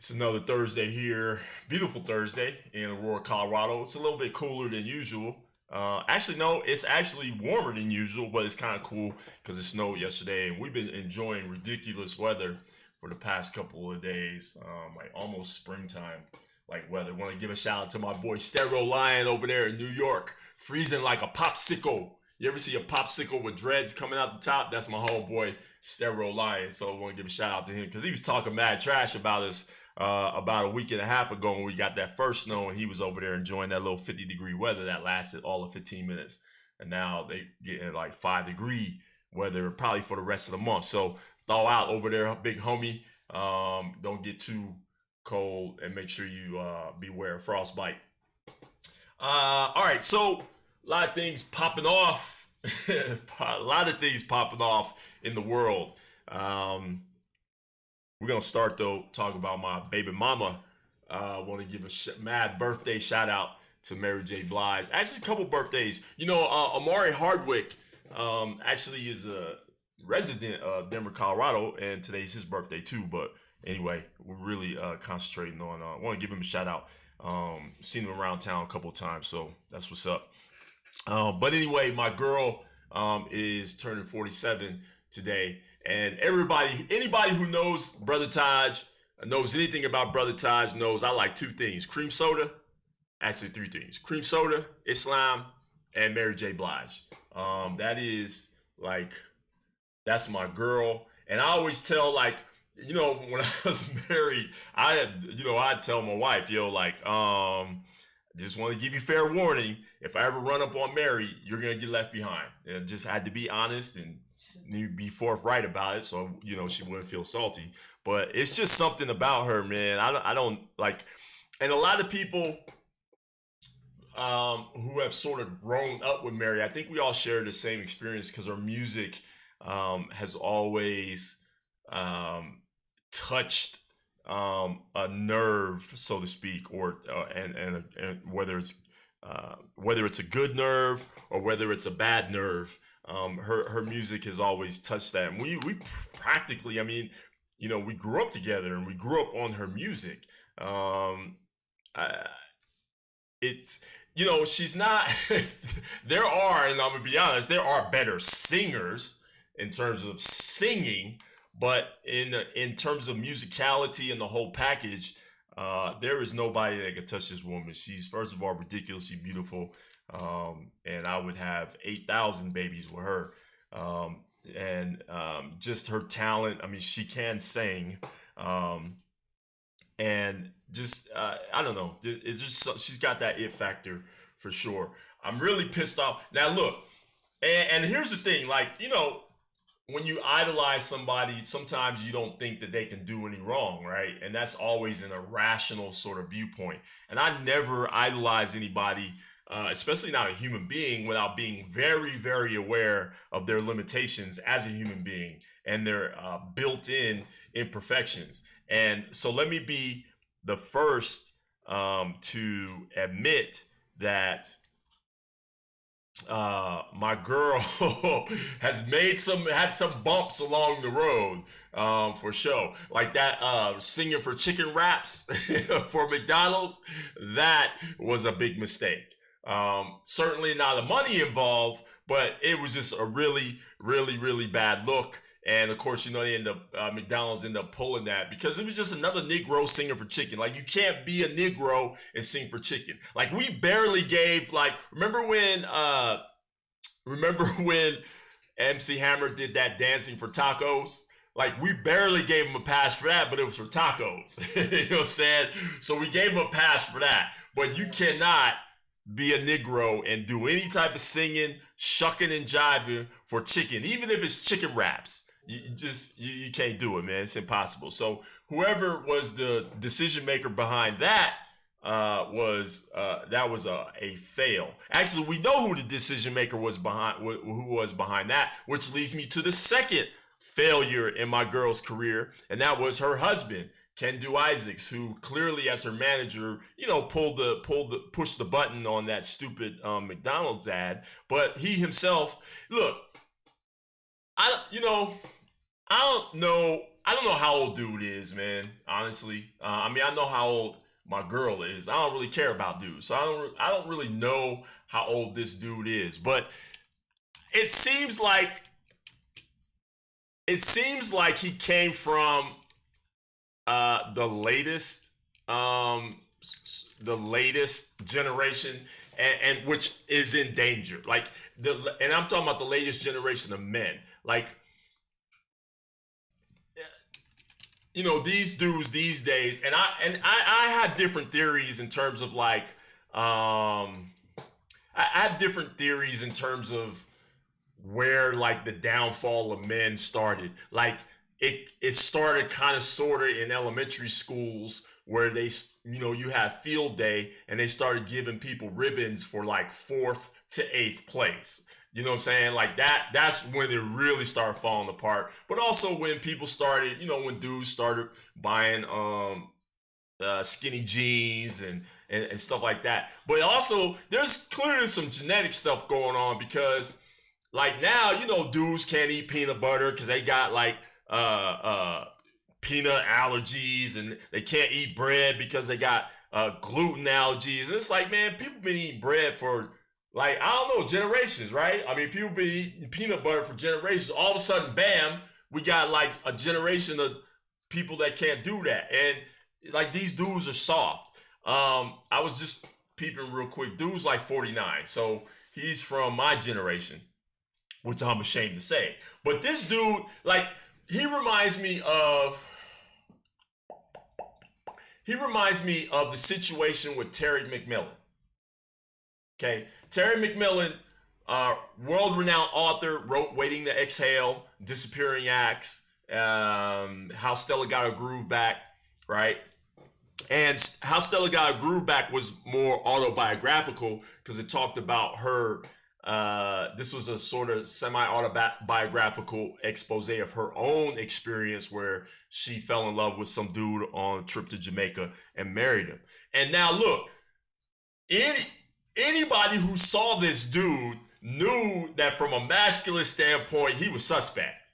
It's another Thursday here. Beautiful Thursday in Aurora, Colorado. It's a little bit cooler than usual. Actually, no, it's actually warmer than usual, but it's kind of cool because it snowed yesterday, and we've been enjoying ridiculous weather for the past couple of days, like almost springtime like weather. Want to give a shout out to my boy Stereo Lion over there in New York, freezing like a popsicle. You ever see a popsicle with dreads coming out the top? That's my homeboy Stereo Lion. So I want to give a shout out to him because he was talking mad trash about us about a week and a half ago when we got that first snow, and he was over there enjoying that little 50-degree weather that lasted all of 15 minutes. And now they getting like 5-degree weather probably for the rest of the month. So thaw out over there, big homie. Don't get too cold, and make sure you beware of frostbite. All right, so a lot of things popping off. A lot of things popping off in the world. We're going to start, though, talking about my baby mama. I want to give a mad birthday shout out to Mary J. Blige. Actually, a couple birthdays. You know, Amari Hardwick actually is a resident of Denver, Colorado, and today's his birthday, too. But anyway, we're really concentrating on, I want to give him a shout out. Seen him around town a couple of times, so that's what's up. But anyway, my girl is turning 47 today. And anybody who knows Brother Taj, knows anything about Brother Taj, knows I like two things: cream soda, actually three things: cream soda, Islam, and Mary J. Blige. That's my girl. And I always tell, like, you know, when I was married, I'd tell my wife, just want to give you fair warning. If I ever run up on Mary, you're going to get left behind. And just had to be honest and be forthright about it, so, you know, she wouldn't feel salty. But it's just something about her, man. I don't like, and a lot of people who have sort of grown up with Mary, I think we all share the same experience because her music has always touched a nerve, so to speak, or and whether it's a good nerve or whether it's a bad nerve, her music has always touched that. And we practically, I mean, you know, we grew up together and we grew up on her music. It's, you know, she's not. There are, and I'm gonna be honest, there are better singers in terms of singing. But in terms of musicality and the whole package, there is nobody that can touch this woman. She's, first of all, ridiculously beautiful, and I would have 8,000 babies with her. Just her talent. I mean, she can sing, and just I don't know. It's just she's got that it factor for sure. I'm really pissed off. Now look, and here's the thing, like, you know, when you idolize somebody, sometimes you don't think that they can do any wrong, right? And that's always an irrational sort of viewpoint. And I never idolize anybody, especially not a human being, without being very, very aware of their limitations as a human being and their built-in imperfections. And so let me be the first to admit that my girl has had some bumps along the road, for sure. Like that singing for chicken wraps for McDonald's, that was a big mistake. Certainly not the money involved, but it was just a really, really, really bad look. And of course, you know, McDonald's ended up pulling that because it was just another Negro singing for chicken. Like, you can't be a Negro and sing for chicken. Like, we barely gave, like, remember when MC Hammer did that dancing for tacos? Like, we barely gave him a pass for that, but it was for tacos. You know what I'm saying? So we gave him a pass for that. But you cannot be a Negro and do any type of singing, shucking and jiving for chicken, even if it's chicken wraps. You can't do it, man. It's impossible. So whoever was the decision maker behind that was a fail. Actually, we know who the decision maker was behind that, which leads me to the second failure in my girl's career, and that was her husband, Kendu Isaacs, who clearly, as her manager, you know, pushed the button on that stupid McDonald's ad. But he himself, look, I don't know I don't know how old dude is, man. Honestly, I mean, I know how old my girl is. I don't really care about dudes, so I don't really know how old this dude is. But it seems like he came from the latest generation, and which is in danger. Like and I'm talking about the latest generation of men. Like, you know, these dudes these days, and I had different theories in terms of like, I have different theories in terms of where like the downfall of men started. Like it started kind of sort of in elementary schools where they, you know, you have field day and they started giving people ribbons for like 4th to 8th place. You know what I'm saying? Like that's when it really started falling apart. But also when people started, you know, when dudes started buying skinny jeans and stuff like that. But also there's clearly some genetic stuff going on, because like now, you know, dudes can't eat peanut butter because they got like peanut allergies, and they can't eat bread because they got gluten allergies. And it's like, man, people been eating bread for like, I don't know, generations, right? I mean, people been eating peanut butter for generations. All of a sudden, bam, we got like a generation of people that can't do that. And like these dudes are soft. I was just peeping real quick. Dude's like 49, so he's from my generation, which I'm ashamed to say. But this dude, like, he reminds me of the situation with Terry McMillan. Okay, Terry McMillan, world-renowned author, wrote "Waiting to Exhale," "Disappearing Acts," "How Stella Got Her Groove Back," right? And "How Stella Got Her Groove Back" was more autobiographical because it talked about her. This was a sort of semi-autobiographical expose of her own experience where she fell in love with some dude on a trip to Jamaica and married him. And now look, anybody who saw this dude knew that from a masculine standpoint, he was suspect,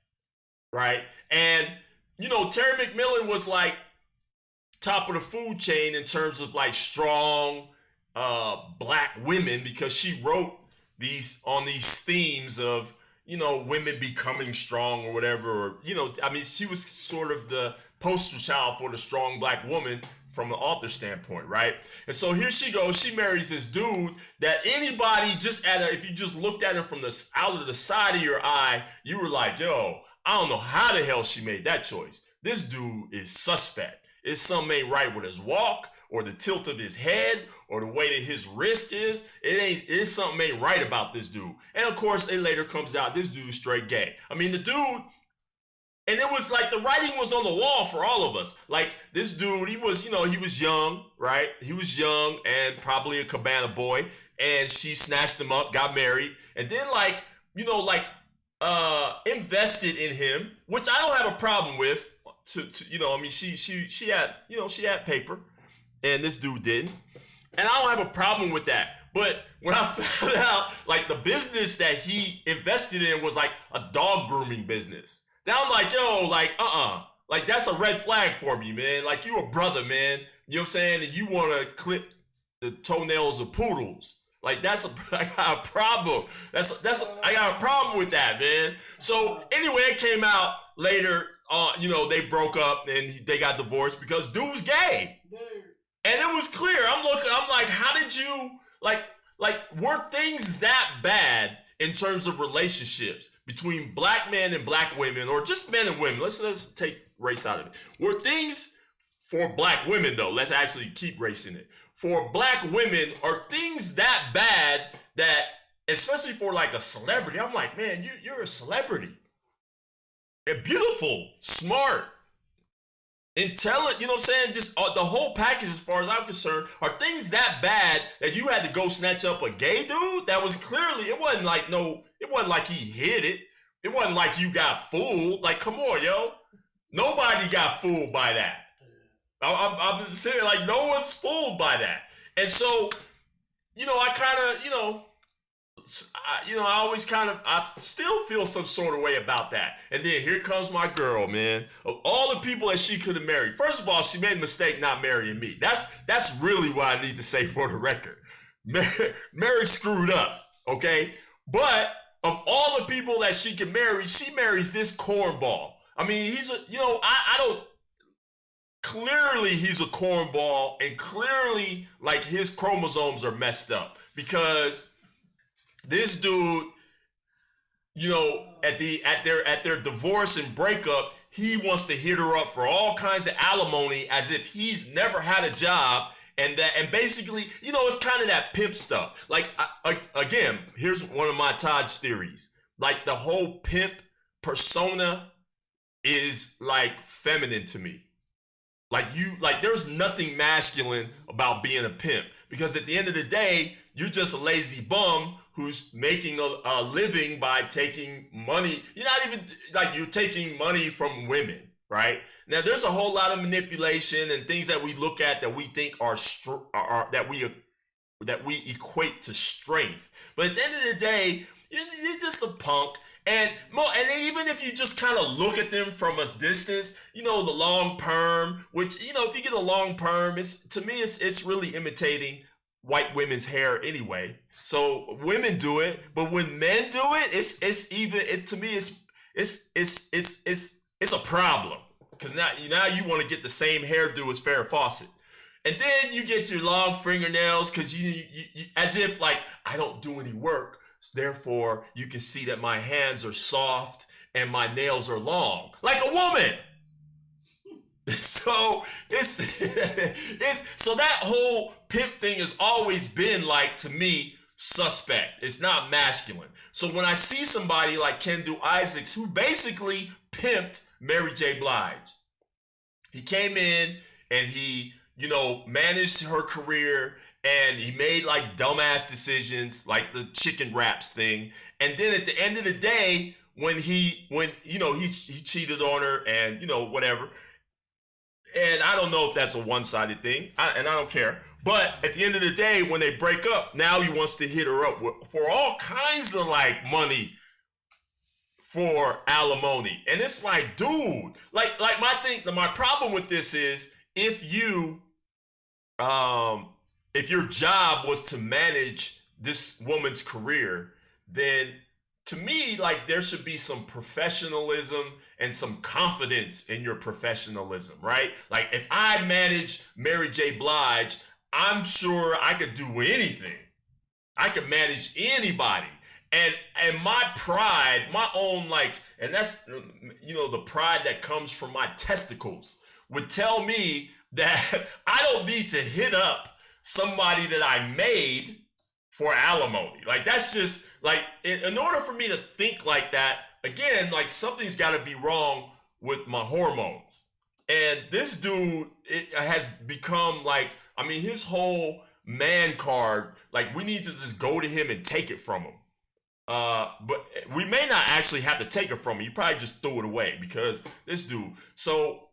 right? And, you know, Terry McMillan was like top of the food chain in terms of like strong black women, because she wrote these themes of, you know, women becoming strong or whatever, or, you know, I mean, she was sort of the poster child for the strong black woman from an author standpoint, right? And so here she goes, she marries this dude that anybody just if you just looked at him from out of the side of your eye, you were like, yo, I don't know how the hell she made that choice. This dude is suspect. It's something ain't right with his walk, or the tilt of his head, or the way that his wrist is. It's something ain't right about this dude. And of course, it later comes out this dude's straight gay. I mean, the dude, and it was like the writing was on the wall for all of us. Like this dude, he was young, right? He was young and probably a cabana boy. And she snatched him up, got married, and then invested in him, which I don't have a problem with. I mean, she had paper, and this dude didn't, and I don't have a problem with that. But when I found out, like, the business that he invested in was like a dog grooming business, then I'm like, yo, like, like, that's a red flag for me, man. Like, you a brother, man. You know what I'm saying? And you want to clip the toenails of poodles. Like, I got a problem. I got a problem with that, man. So anyway, it came out later. They broke up and they got divorced because dude's gay. And it was clear. I'm like, how did you, like, were things that bad in terms of relationships between black men and black women, or just men and women? Let's take race out of it. Were things for black women, though, let's actually keep race in it. For black women, are things that bad that, especially for like a celebrity, I'm like, man, you're a celebrity. They're beautiful, smart, intelligent, you know what I'm saying? Just the whole package, as far as I'm concerned. Are things that bad that you had to go snatch up a gay dude? That was clearly, it wasn't like he hid it. It wasn't like you got fooled. Like, come on, yo. Nobody got fooled by that. I'm saying, like, no one's fooled by that. And so, I kind of, I always I still feel some sort of way about that. And then here comes my girl, man. Of all the people that she could have married, first of all, she made a mistake not marrying me. That's really what I need to say for the record. Mary screwed up, okay? But of all the people that she can marry, she marries this cornball. I mean, I don't. Clearly, he's a cornball, and clearly, like, his chromosomes are messed up because this dude, at their divorce and breakup, he wants to hit her up for all kinds of alimony as if he's never had a job. And basically, it's kind of that pimp stuff. Like, again, here's one of my Taj theories. Like, the whole pimp persona is like feminine to me. Like, there's nothing masculine about being a pimp, because at the end of the day, you're just a lazy bum who's making a living by taking money. You're not even like, you're taking money from women, right? Now, there's a whole lot of manipulation and things that we look at that we think are that we equate to strength. But at the end of the day, you're just a punk. And even if you just kind of look at them from a distance, the long perm, which, if you get a long perm, it's really imitating white women's hair anyway. So women do it, but when men do it, to me it's a problem, because now you want to get the same hairdo as Farrah Fawcett. And then you get your long fingernails because you as if like, I don't do any work. Therefore, you can see that my hands are soft and my nails are long, like a woman. So so that whole pimp thing has always been, like, to me, suspect. It's not masculine. So when I see somebody like Kendu Isaacs, who basically pimped Mary J. Blige, he came in and he, managed her career. And he made like dumbass decisions, like the chicken wraps thing. And then at the end of the day, when he cheated on her and whatever. And I don't know if that's a one-sided thing, and I don't care. But at the end of the day, when they break up, now he wants to hit her up for all kinds of like money for alimony. And it's like, dude, like my problem with this is, if your job was to manage this woman's career, then to me, like, there should be some professionalism and some confidence in your professionalism, right? Like, if I manage Mary J. Blige, I'm sure I could do anything. I could manage anybody. And my pride, my own, like, and that's, the pride that comes from my testicles, would tell me that I don't need to hit up somebody that I made for alimony. Like, that's just like, in order for me to think like that, again, like, something's got to be wrong with my hormones. And this dude, it has become like, I mean, his whole man card, like, we need to just go to him and take it from him. But we may not actually have to take it from him. You probably just threw it away, because this dude. So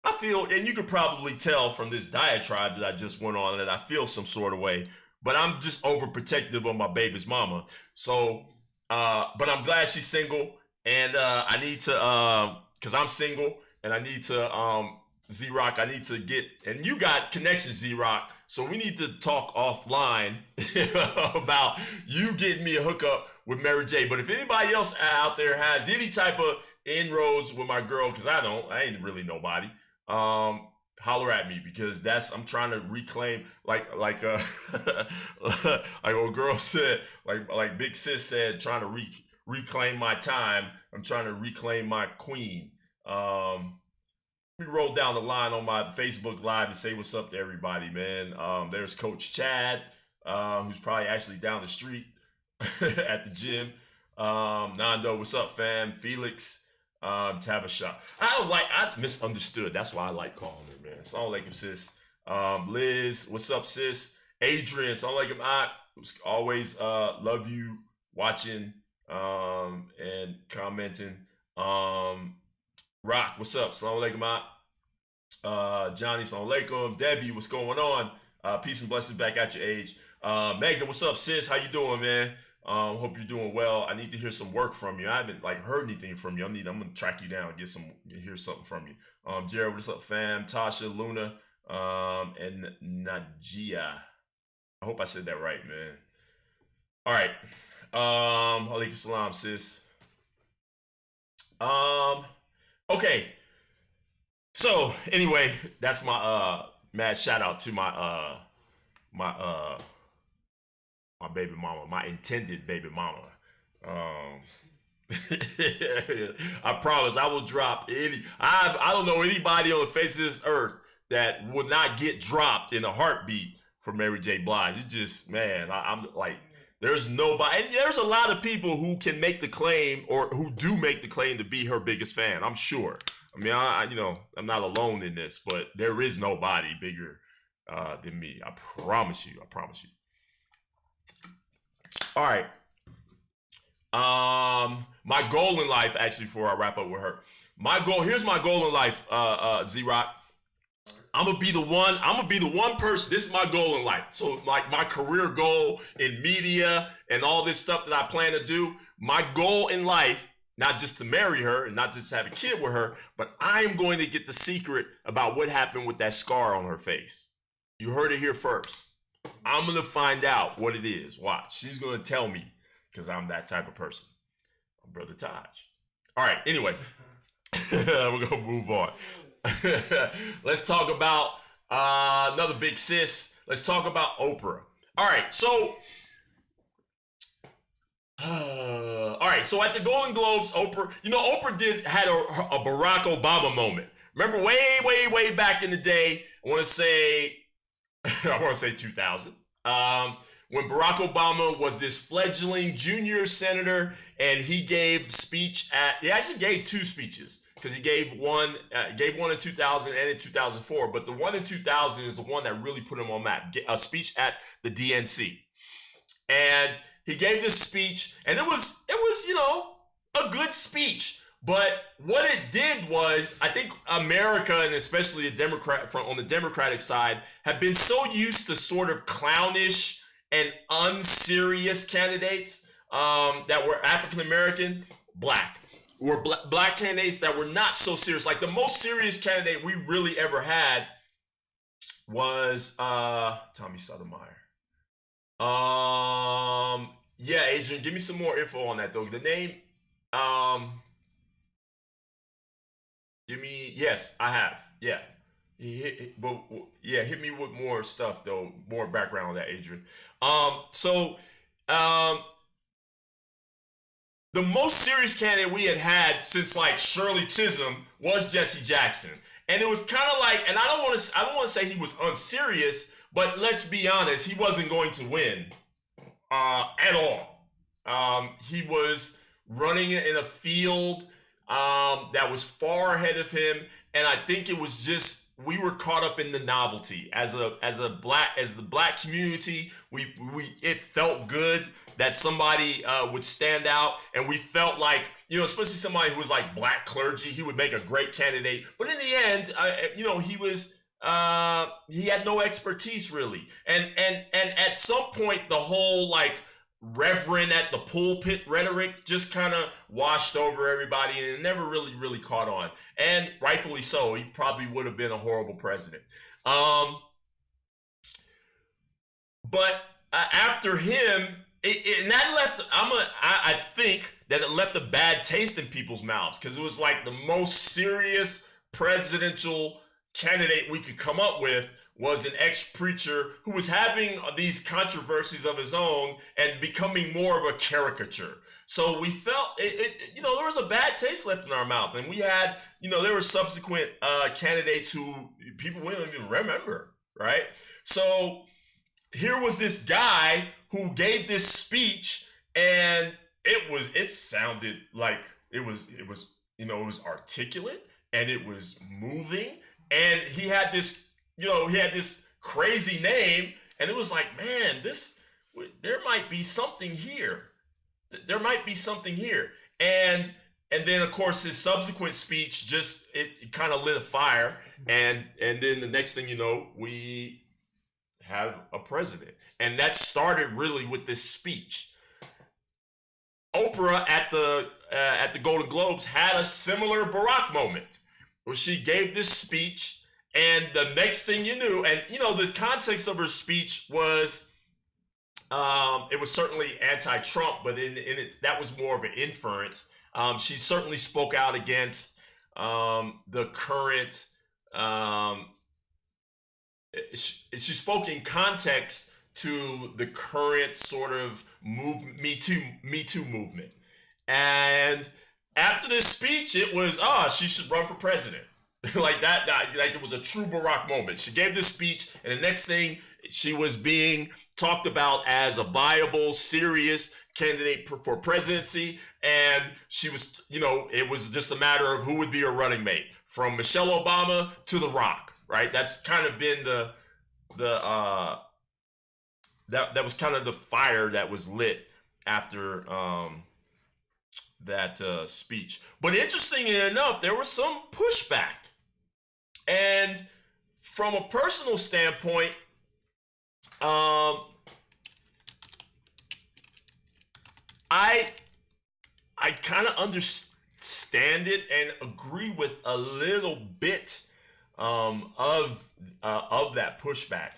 I feel, and you could probably tell from this diatribe that I just went on, that I feel some sort of way, but I'm just overprotective of my baby's mama. So, but I'm glad she's single, and I need to, because I'm single, and I need to, Z-Rock, I need to get, and you got connections, Z-Rock, so we need to talk offline about you getting me a hookup with Mary J. But if anybody else out there has any type of inroads with my girl, because I ain't really nobody, holler at me, because I'm trying to reclaim, like old girl said, like Big Sis said, trying to reclaim my time. I'm trying to reclaim my queen. We rolled down the line on my Facebook Live to say what's up to everybody, man. There's Coach Chad, who's probably actually down the street at the gym. Nando, what's up, fam? Felix, Tavisha. I misunderstood. That's why I like calling her, man. Assalamu alaikum, sis. Liz, what's up, sis? Adrian, assalamu alaikum, aunt. Always love you watching and commenting. Rock, what's up? Assalamu alaikum, aunt. Johnny, assalamu alaikum. Debbie, what's going on? Peace and blessings back at your age. Magda, what's up, sis? How you doing, man? Hope you're doing well. I need to hear some work from you. I haven't like heard anything from you. I'm gonna track you down, hear something from you. Jared, what's up, fam? Tasha, Luna, and Najia. I hope I said that right, man. All right. Alaikum salam, sis. Okay. So anyway, that's my mad shout out to my my baby mama, my intended baby mama. I promise I will drop any. I don't know anybody on the face of this earth that would not get dropped in a heartbeat for Mary J. Blige. It's just, man, I'm like, there's nobody, and there's a lot of people who can make the claim, or who do make the claim to be her biggest fan. I'm sure. I mean, I'm not alone in this, but there is nobody bigger than me. I promise you. I promise you. All right. My goal in life, actually, before I wrap up with her, here's my goal in life, Z-Rock. I'm gonna be the one person. This is my goal in life. So like my career goal in media and all this stuff that I plan to do, my goal in life, not just to marry her and not just to have a kid with her, but I am going to get the secret about what happened with that scar on her face. You heard it here first. I'm going to find out what it is. Watch. She's going to tell me, because I'm that type of person. Brother Taj. All right. Anyway, we're going to move on. Let's talk about another big sis. Let's talk about Oprah. All right. So, at the Golden Globes, Oprah had a Barack Obama moment. Remember way back in the day, I want to say 2000, when Barack Obama was this fledgling junior senator, and he actually gave two speeches, because he gave one in 2000 and in 2004, but the one in 2000 is the one that really put him on map, a speech at the DNC. And he gave this speech, and it was a good speech. But what it did was, I think America, and especially on the Democratic side, have been so used to sort of clownish and unserious candidates that were African American, black candidates that were not so serious. Like the most serious candidate we really ever had was Tommy Sotomayor. Yeah, Adrian, give me some more info on that though. The name, yes, I have. Yeah. Hit me with more stuff though, more background on that, Adrian. The most serious candidate we had since like Shirley Chisholm was Jesse Jackson. And it was kind of like, and I don't want to say he was unserious, but let's be honest, he wasn't going to win at all. He was running in a field that was far ahead of him, and I think it was just, we were caught up in the novelty as the black community. It felt good that somebody would stand out, and we felt like, especially somebody who was like black clergy, he would make a great candidate. But in the end, he had no expertise really, and at some point the whole like reverend at the pulpit rhetoric just kind of washed over everybody, and it never really caught on, and rightfully so. He probably would have been a horrible president. But after him, and that left, I think that it left a bad taste in people's mouths, because it was like the most serious presidential candidate we could come up with was an ex-preacher who was having these controversies of his own and becoming more of a caricature. So we felt there was a bad taste left in our mouth, and we had, there were subsequent candidates who people wouldn't even remember, right? So here was this guy who gave this speech, and it sounded like it was articulate, and it was moving, and he had this crazy name, and it was like, man, there might be something here. There might be something here. And then of course his subsequent speech just it kind of lit a fire, and then the next thing you know, we have a president. And that started really with this speech. Oprah at the Golden Globes had a similar Barack moment where she gave this speech, and the next thing you knew, and the context of her speech was, it was certainly anti-Trump, but in it that was more of an inference. She certainly spoke out against the current. She spoke in context to the current sort of Me Too movement. And after this speech, it was, she should run for president. like it was a true Barack moment. She gave this speech, and the next thing, she was being talked about as a viable, serious candidate for presidency. And she was, it was just a matter of who would be her running mate, from Michelle Obama to The Rock, right? That's kind of been that was kind of the fire that was lit after that speech. But interestingly enough, there was some pushback. And from a personal standpoint, I kind of understand it and agree with a little bit of that pushback.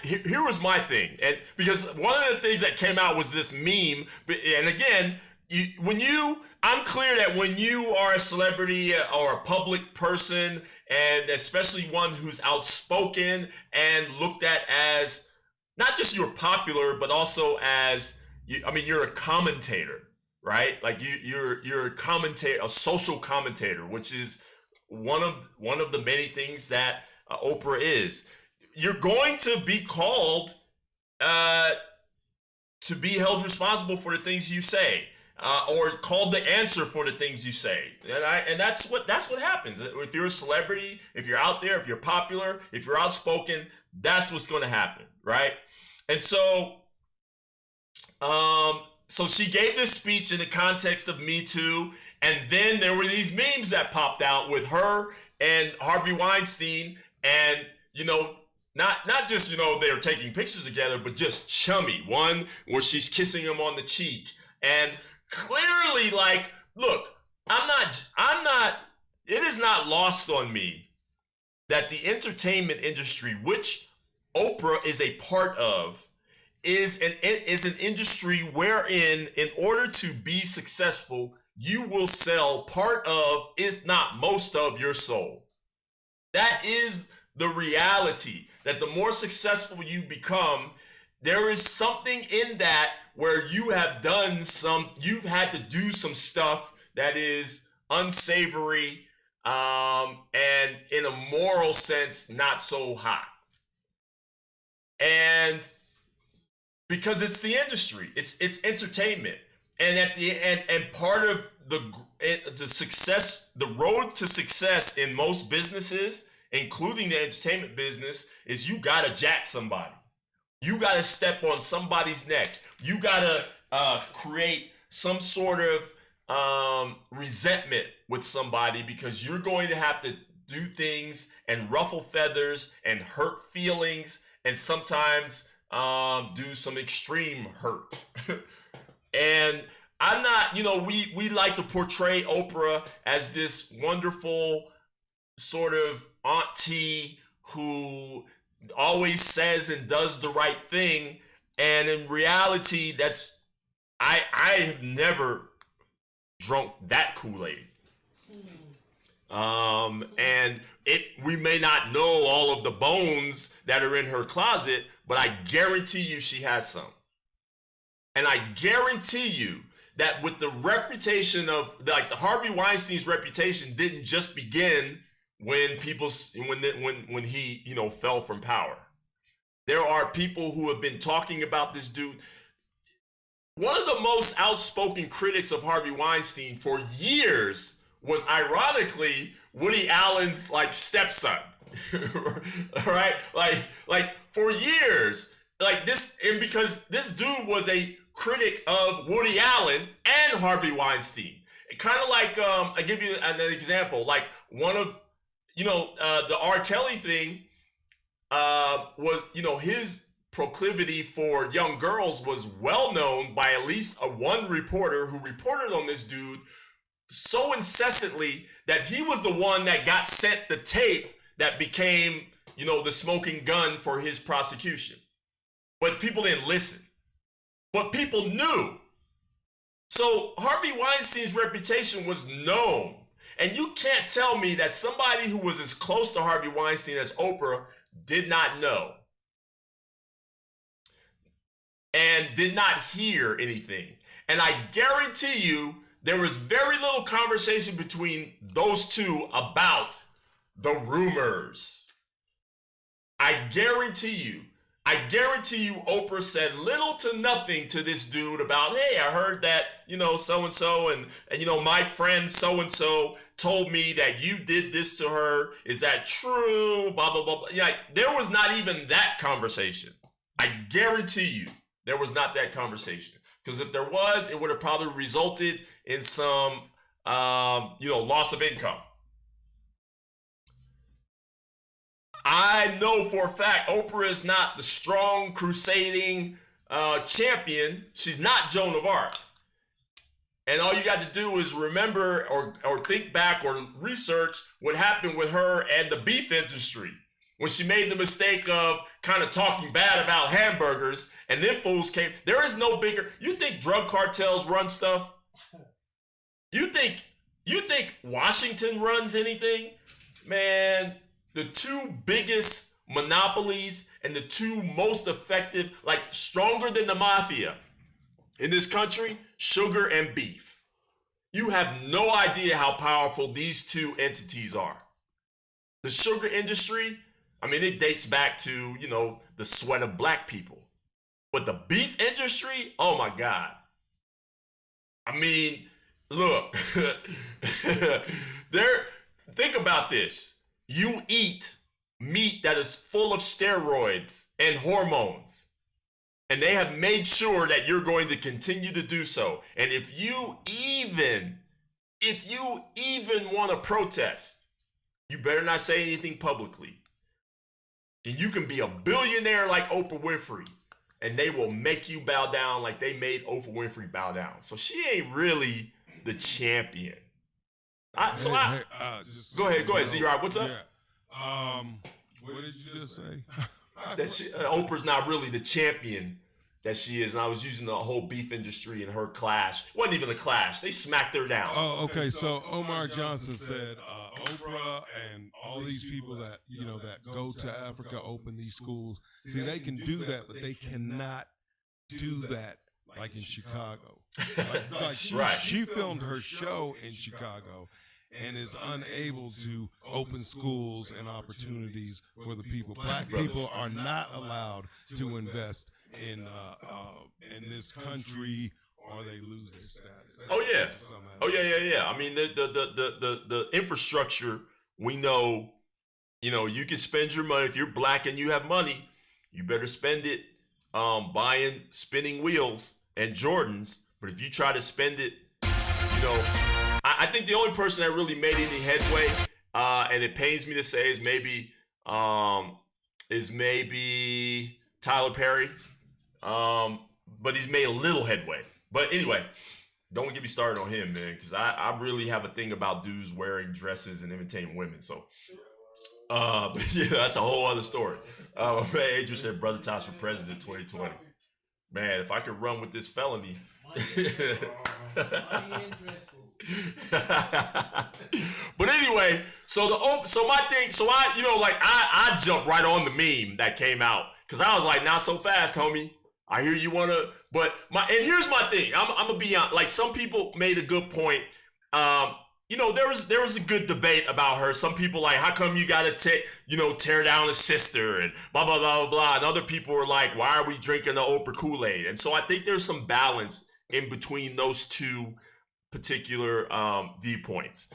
Here was my thing, and because one of the things that came out was this meme, and again, I'm clear that when you are a celebrity or a public person, and especially one who's outspoken and looked at as not just you're popular, but also as you're a commentator, right? Like you're a commentator, a social commentator, which is one of the many things that Oprah is. You're going to be called to be held responsible for the things you say, or called to answer for the things you say, and that's what happens. If you're a celebrity, if you're out there, if you're popular, if you're outspoken, that's what's going to happen, right? And so she gave this speech in the context of Me Too, and then there were these memes that popped out with her and Harvey Weinstein, and not just they were taking pictures together, but just chummy. One where she's kissing him on the cheek, and clearly, like, look, I'm not. It is not lost on me that the entertainment industry, which Oprah is a part of, is an industry wherein, in order to be successful, you will sell part of, if not most of, your soul. That is the reality, that the more successful you become, there is something in that where you've had to do some stuff that is unsavory, and in a moral sense, not so hot. And because it's the industry, it's entertainment. And at the end, and part of the success, the road to success in most businesses, including the entertainment business, is you gotta jack somebody. You gotta step on somebody's neck. You gotta create some sort of resentment with somebody, because you're going to have to do things and ruffle feathers and hurt feelings, and sometimes do some extreme hurt. And I'm not, we like to portray Oprah as this wonderful sort of auntie who always says and does the right thing. And in reality, I have never drunk that Kool-Aid. And we may not know all of the bones that are in her closet, but I guarantee you she has some. And I guarantee you that with the reputation of, like, the Harvey Weinstein's reputation didn't just begin when he fell from power. There are people who have been talking about this dude. One of the most outspoken critics of Harvey Weinstein for years was, ironically, Woody Allen's stepson. Right? Like for years, like this, and because this dude was a critic of Woody Allen and Harvey Weinstein. Kind of like, I give you an example, like one of, the R. Kelly thing was, his proclivity for young girls was well known by at least one reporter who reported on this dude so incessantly that he was the one that got sent the tape that became, the smoking gun for his prosecution. But people didn't listen. But people knew. So Harvey Weinstein's reputation was known. And you can't tell me that somebody who was as close to Harvey Weinstein as Oprah did not know and did not hear anything. And I guarantee you there was very little conversation between those two about the rumors. I guarantee you Oprah said little to nothing to this dude about, hey, I heard that, so-and-so and my friend so-and-so told me that you did this to her. Is that true? Blah, blah, blah. Like, there was not even that conversation. I guarantee you there was not that conversation. Because if there was, it would have probably resulted in some, loss of income. I know for a fact Oprah is not the strong, crusading champion. She's not Joan of Arc. And all you got to do is remember or think back or research what happened with her and the beef industry when she made the mistake of kind of talking bad about hamburgers, and then fools came. There is no bigger. You think drug cartels run stuff? You think Washington runs anything? Man, the two biggest monopolies and the two most effective, like stronger than the mafia in this country, sugar and beef. You have no idea how powerful these two entities are. The sugar industry, it dates back to, the sweat of black people. But the beef industry, oh my God. Look, think about this. You eat meat that is full of steroids and hormones, and they have made sure that you're going to continue to do so. And if you even want to protest, you better not say anything publicly. And you can be a billionaire like Oprah Winfrey, and they will make you bow down like they made Oprah Winfrey bow down. So she ain't really the champion. Go ahead, Z-Rock. What's up? Yeah. What did you just say? That Oprah's not really the champion that she is. And I was using the whole beef industry and her clash. It wasn't even a clash. They smacked her down. Oh, okay. So Omar Johnson said Oprah and all these people that that go to Africa, open these schools. See, they can do that, but they cannot do that like in Chicago. She filmed her show in Chicago and is unable to open schools and opportunities for the people. Black people are not allowed to invest in this country, or they lose their status. Oh yeah. The infrastructure, we know, you can spend your money. If you're black and you have money, you better spend it buying spinning wheels and Jordans. But if you try to spend it, I think the only person that really made any headway, and it pains me to say, is maybe Tyler Perry. But he's made a little headway. But anyway, don't get me started on him, man, because I really have a thing about dudes wearing dresses and imitating women. So, but yeah, that's a whole other story. Man, Adrian said, "Brother Tosh for president 2020." Man, if I could run with this felony. But anyway, I jumped right on the meme that came out because I was like, not so fast, homie. I hear you wanna, and here's my thing. I'm gonna be on. Like, some people made a good point. There was a good debate about her. Some people like, how come you gotta tear down his sister and blah blah blah blah blah. And other people were like, why are we drinking the Oprah Kool-Aid? And so I think there's some balance in between those two particular viewpoints.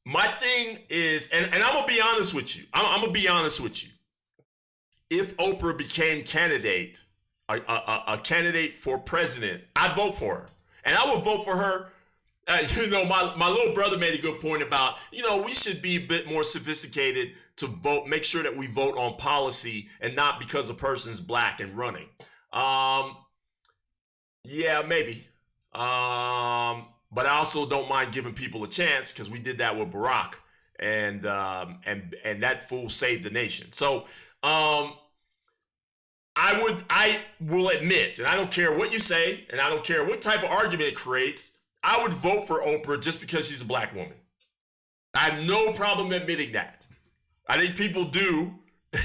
My thing is, and I'm gonna be honest with you. I'm gonna be honest with you. If Oprah became candidate a candidate for president, I'd vote for her. And I would vote for her. My little brother made a good point about, we should be a bit more sophisticated to vote, make sure that we vote on policy and not because a person's black and running. Yeah, maybe. But I also don't mind giving people a chance because we did that with Barack, and that fool saved the nation. So I will admit, and I don't care what you say, and I don't care what type of argument it creates, I would vote for Oprah just because she's a black woman. I have no problem admitting that. I think people do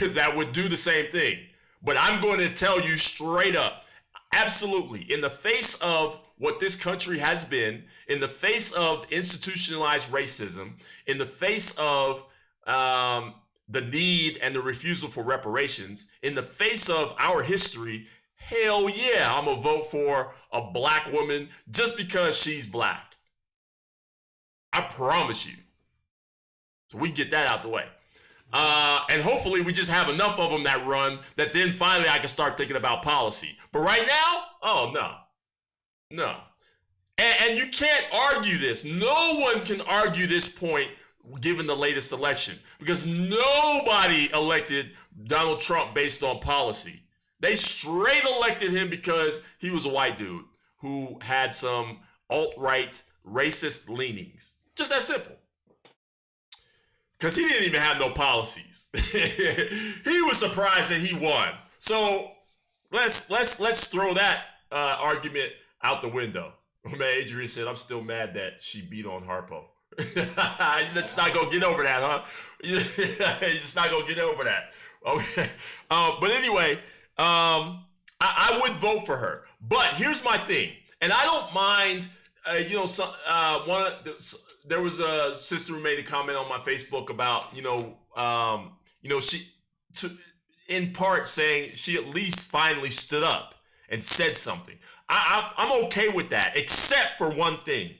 that would do the same thing. But I'm going to tell you straight up, absolutely, in the face of what this country has been, in the face of institutionalized racism, in the face of the need and the refusal for reparations, in the face of our history, hell yeah, I'm going to vote for a black woman just because she's black. I promise you. So we get that out the way. And hopefully we just have enough of them that run that then finally I can start thinking about policy. But right now, oh, no. And you can't argue this. No one can argue this point given the latest election because nobody elected Donald Trump based on policy. They straight elected him because he was a white dude who had some alt-right racist leanings. Just that simple. Because he didn't even have no policies. He was surprised that he won. So let's throw that argument out the window. Man, Adrian said, I'm still mad that she beat on Harpo. Let's not go get over that, huh? You're just not gonna get over that. Okay. But anyway, I would vote for her. But here's my thing, and I don't mind. There was a sister who made a comment on my Facebook about, she, in part saying she at least finally stood up and said something. I'm okay with that, except for one thing.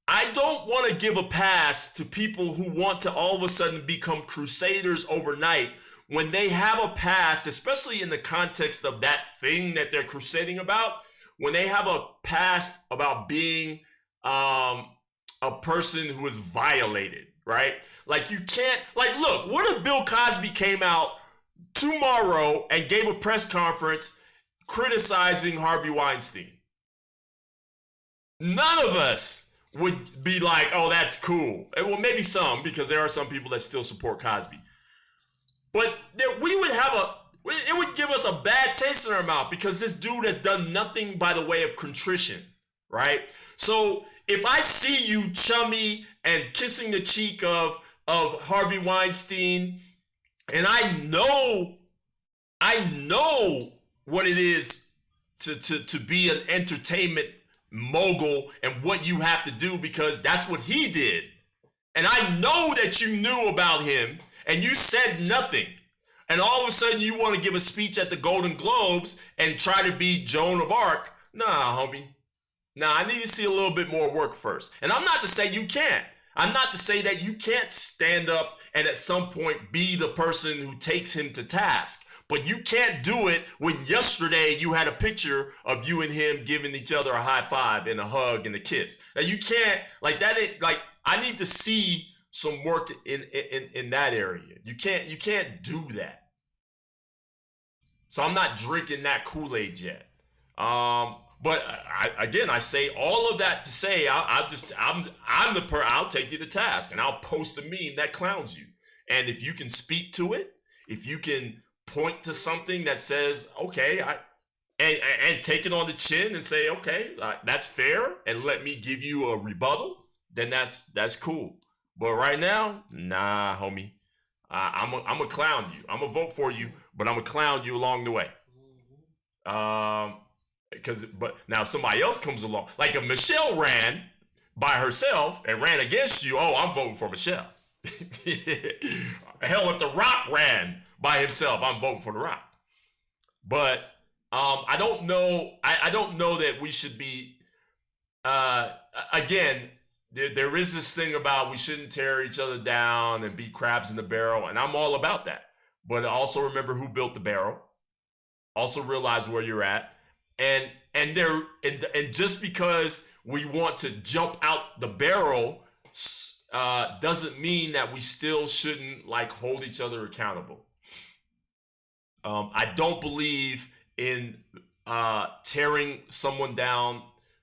I don't want to give a pass to people who want to all of a sudden become crusaders overnight when they have a past, especially in the context of that thing that they're crusading about, when they have a past about being a person who is violated, right? Like you can't, look, what if Bill Cosby came out tomorrow and gave a press conference criticizing Harvey Weinstein? None of us would be like, oh, that's cool. Well, maybe some, because there are some people that still support Cosby. But we would have it would give us a bad taste in our mouth because this dude has done nothing by the way of contrition, right? So if I see you chummy and kissing the cheek of Harvey Weinstein, and I know what it is to be an entertainment mogul and what you have to do because that's what he did. And I know that you knew about him and you said nothing. And all of a sudden you want to give a speech at the Golden Globes and try to be Joan of Arc. Nah, homie. Nah, I need to see a little bit more work first. And I'm not to say you can't. I'm not to say that you can't stand up and at some point be the person who takes him to task. But you can't do it when yesterday you had a picture of you and him giving each other a high five and a hug and a kiss. Now you can't, I need to see some work in that area. You can't do that. So I'm not drinking that Kool-Aid yet. But I say all of that to say I'll take you to task and I'll post a meme that clowns you. And if you can speak to it, if you can point to something that says, okay, and take it on the chin and say, okay, that's fair, and let me give you a rebuttal, then that's cool. But right now, nah, homie. I'm a clown you. I'm gonna vote for you, but I'm gonna clown you along the way. But now if somebody else comes along, like if Michelle ran by herself and ran against you, oh, I'm voting for Michelle. Hell, if The Rock ran by himself, I'm voting for The Rock. But I don't know. I don't know that we should be. Again, there is this thing about we shouldn't tear each other down and be crabs in the barrel, and I'm all about that. But also remember who built the barrel. Also realize where you're at. And just because we want to jump out the barrel doesn't mean that we still shouldn't like hold each other accountable. I don't believe in tearing someone down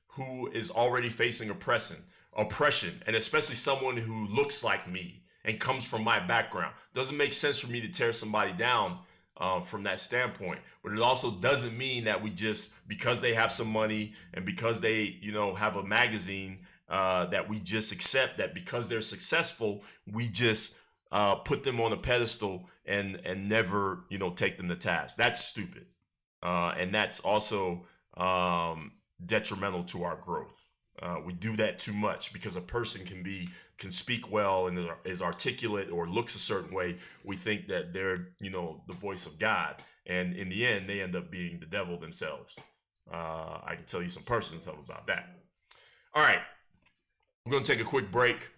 who is already facing oppression, and especially someone who looks like me and comes from my background. Doesn't make sense for me to tear somebody down from that standpoint. But it also doesn't mean that we just, because they have some money and because they, have a magazine, that we just accept that because they're successful, we just put them on a pedestal and never, take them to task. That's stupid. And that's also detrimental to our growth. We do that too much because a person can speak well and is articulate or looks a certain way. We think that they're, the voice of God. And in the end, they end up being the devil themselves. I can tell you some personal stuff about that. All right. We're going to take a quick break.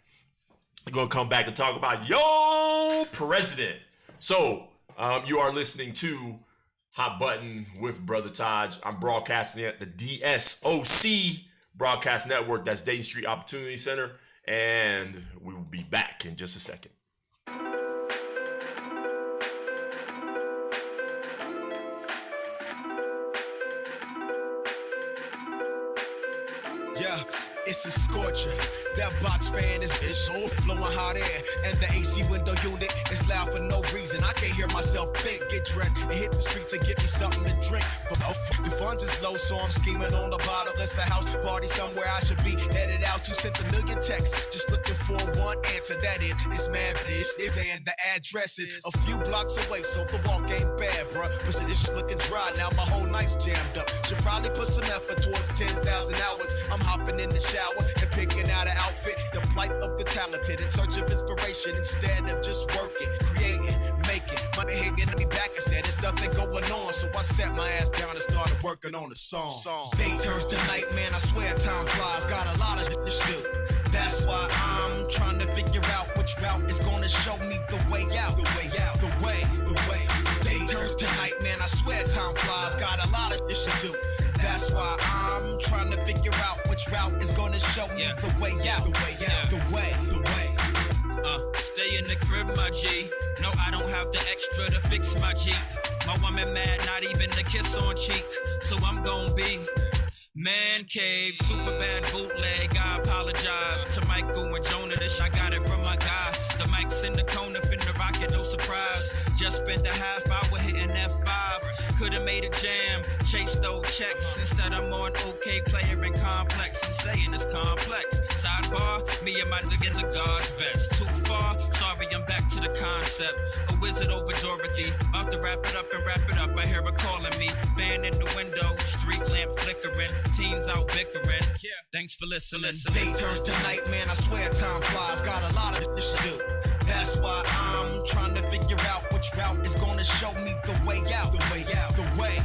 We're going to come back and talk about Yo President. So you are listening to Hot Button with Brother Taj. I'm broadcasting at the DSOC Broadcast Network. That's Dayton Street Opportunity Center. And we will be back in just a second. Yeah, it's a scorcher. That box fan is so blowing hot air, and the AC window unit is loud for no reason. I can't hear myself think. Get dressed and hit the streets and get me something to drink. But the funds is low, so I'm scheming on a bottle. It's a house party somewhere I should be headed out to. Sent a million texts, just looking for one answer. That is, this man dish is, and the address is a few blocks away, so the walk ain't bad, bruh. But shit is looking dry now. My whole night's jammed up. Should probably put some effort towards 10,000 hours. I'm hopping in the shower and picking out an outfit, the plight of the talented in search of inspiration instead of just working, creating, making. Money hitting me back and said there's nothing going on, so I sat my ass down and started working on a song. Day turns to night, man, I swear time flies. Got a lot of shit to do. That's why I'm trying to figure out which route is gonna show me the way out. The way out. The way. Day turns to night, man, I swear time flies. Got a lot of shit to do. That's why I'm trying to figure out which route is gonna show me the way out. The way out. The way. Stay in the crib, my G. No, I don't have the extra to fix my Jeep. My woman mad, not even a kiss on cheek. So I'm gon' be man cave, super bad bootleg. I apologize to Michael and Jonah. This I got it from my guy. The mic's in the corner, finna rock it, no surprise. Just spent a half hour hitting F5. Could've made a jam, chased those checks. Instead I'm on OK Player and Complex. I'm saying it's complex. Sidebar, me and my niggas are God's best. Too far, sorry, I'm back to the concept. A wizard over Dorothy, about to wrap it up. I hear her calling me. Fan in the window, street lamp flickering. Teens out bickering. Thanks for listening. Day turns to night, man, I swear time flies. Got a lot of shit to do. That's why I'm trying to figure out which route is gonna show me the way out. The way out. The way.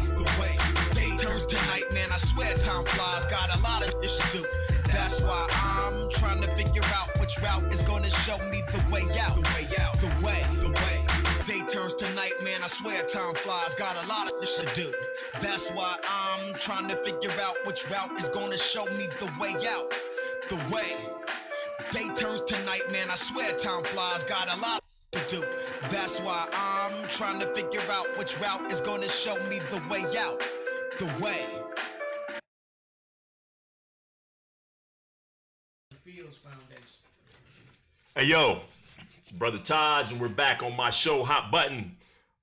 Day turns to night, man, I swear time flies. Got a lot of shit to do. That's why I'm trying to figure out which route is gonna show me the way out. The way out. The way. Day turns to night, man, I swear time flies. Got a lot of shit to do. That's why I'm trying to figure out which route is gonna show me the way out. The way. Day turns to night, man, I swear time flies. Got a lot to do. That's why I'm trying to figure out which route is gonna show me the way out. The way. Foundation. Hey, yo, it's Brother Taj, and we're back on my show, Hot Button,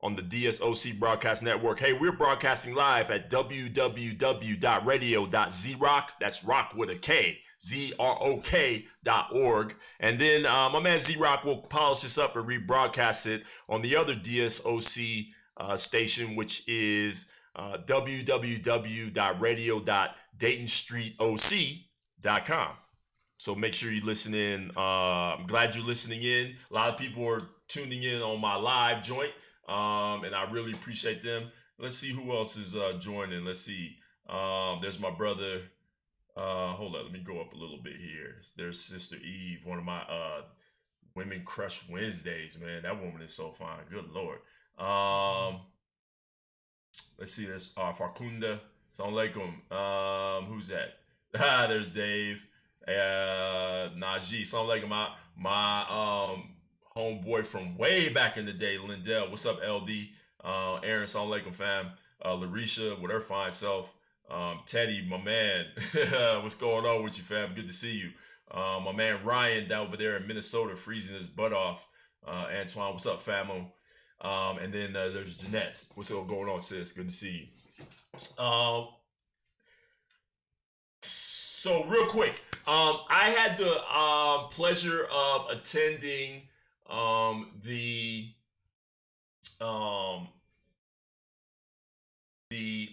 on the DSOC Broadcast Network. Hey, we're broadcasting live at www.radio.zrock, that's rock with a K, zrok.org. And then my man Z-Rock will polish this up and rebroadcast it on the other DSOC station, which is www.radio.daytonstreetoc.com. So make sure you listen in. I'm glad you're listening in. A lot of people are tuning in on my live joint, and I really appreciate them. Let's see who else is joining. Let's see. There's my brother. Hold on, let me go up a little bit here. There's Sister Eve, one of my Women Crush Wednesdays, man. That woman is so fine. Good Lord. let's see this. Farkunda. Assalamu alaikum. Who's that? There's Dave. Najee. Assalamu alaikum. My homeboy from way back in the day, Lindell. What's up, LD? Aaron. Assalamu alaikum, fam. Larisha with her fine self. Teddy, my man. What's going on with you, fam? Good to see you. My man Ryan down over there in Minnesota, freezing his butt off. Antoine, what's up, famo? And then there's Jeanette. What's going on, sis? Good to see you. So real quick, I had the pleasure of attending the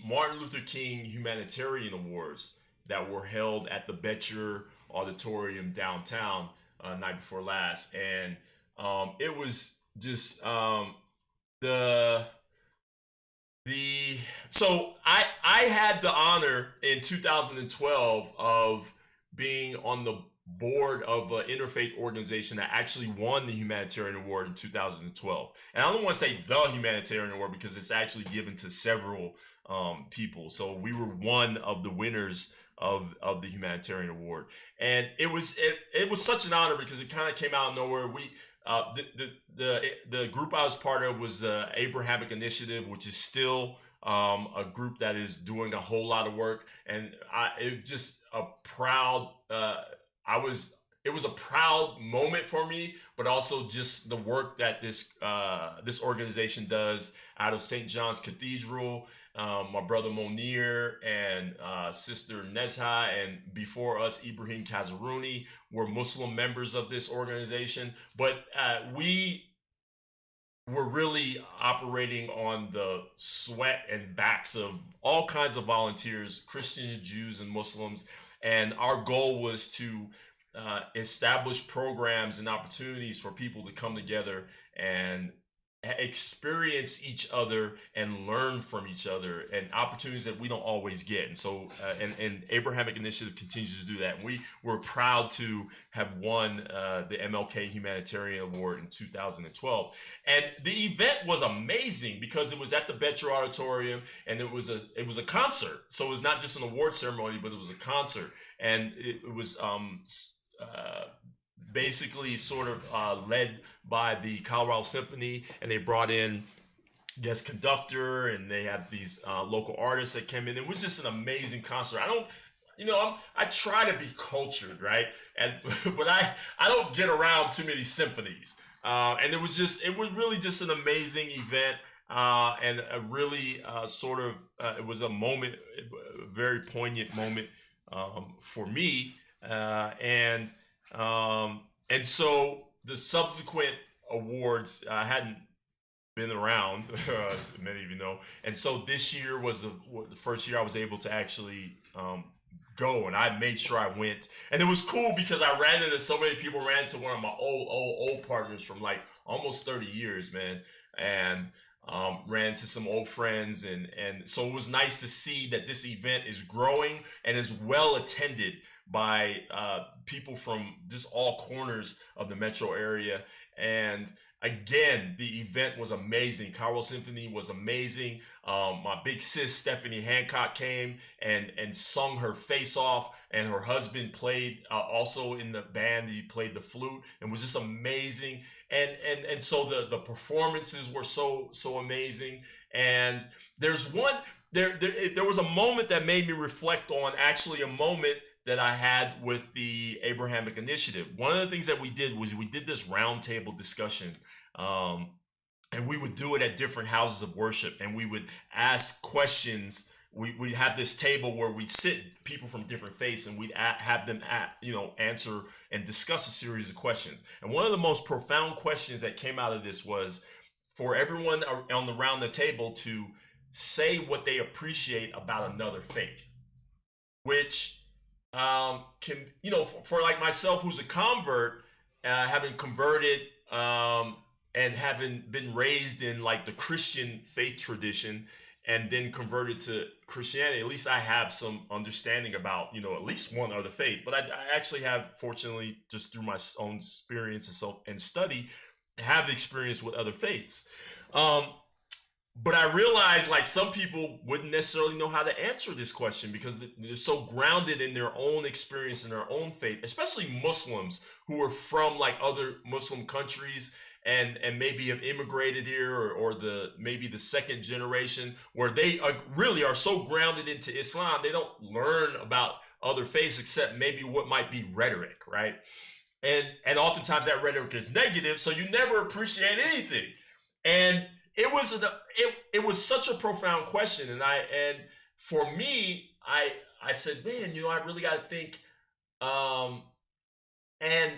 Martin Luther King Humanitarian Awards that were held at the Betcher Auditorium downtown night before last, and it was just so I had the honor in 2012 of being on the board of an interfaith organization that actually won the humanitarian award in 2012. And I don't want to say the humanitarian award because it's actually given to several people. So we were one of the winners of the humanitarian award, and it was such an honor because it kind of came out of nowhere. We the group I was part of was the Abrahamic Initiative, which is still a group that is doing a whole lot of work, and it just a proud. It was a proud moment for me, but also just the work that this organization does out of St. John's Cathedral. My brother Monir and sister Nezha, and before us, Ibrahim Kazaruni, were Muslim members of this organization. But we were really operating on the sweat and backs of all kinds of volunteers, Christians, Jews, and Muslims. And our goal was to establish programs and opportunities for people to come together and experience each other and learn from each other, and opportunities that we don't always get. And so and Abrahamic Initiative continues to do that, and we were proud to have won the MLK Humanitarian Award in 2012. And the event was amazing because it was at the Betcher Auditorium, and it was a concert. So it was not just an award ceremony, but it was a concert, and it was basically sort of led by the Colorado Symphony, and they brought in guest conductor, and they had these local artists that came in. It was just an amazing concert. I try to be cultured, right? But I don't get around too many symphonies. And it was really just an amazing event, and a really it was a moment, a very poignant moment for me, and so the subsequent awards hadn't been around, as many of you know. And so this year was the first year I was able to actually go, and I made sure I went. And it was cool because I ran into so many people, ran into one of my old partners from like almost 30 years, man. And ran into some old friends, and so it was nice to see that this event is growing and is well attended by people from just all corners of the metro area. And again, the event was amazing. Colorado Symphony was amazing. My big sis Stephanie Hancock came and sung her face off, and her husband played also in the band. He played the flute, and was just amazing. And so the performances were so amazing. And there's one there was a moment that made me reflect on actually a moment that I had with the Abrahamic Initiative. One of the things that we did was we did this roundtable discussion, and we would do it at different houses of worship, and we would ask questions. We have this table where we'd sit people from different faiths, and we'd have them answer and discuss a series of questions. And one of the most profound questions that came out of this was for everyone around the table to say what they appreciate about another faith, which can, for like myself, who's a convert, having converted and having been raised in like the Christian faith tradition, and then converted to Christianity, at least I have some understanding about, at least one other faith. But I actually have, fortunately, just through my own experience and study, have experience with other faiths. But I realized like some people wouldn't necessarily know how to answer this question because they're so grounded in their own experience and their own faith, especially Muslims who are from like other Muslim countries and maybe have immigrated here or maybe the second generation where they really are so grounded into Islam, they don't learn about other faiths except maybe what might be rhetoric, right? And oftentimes that rhetoric is negative, so you never appreciate anything. And it was such a profound question, and for me, I said, man, I really got to think, and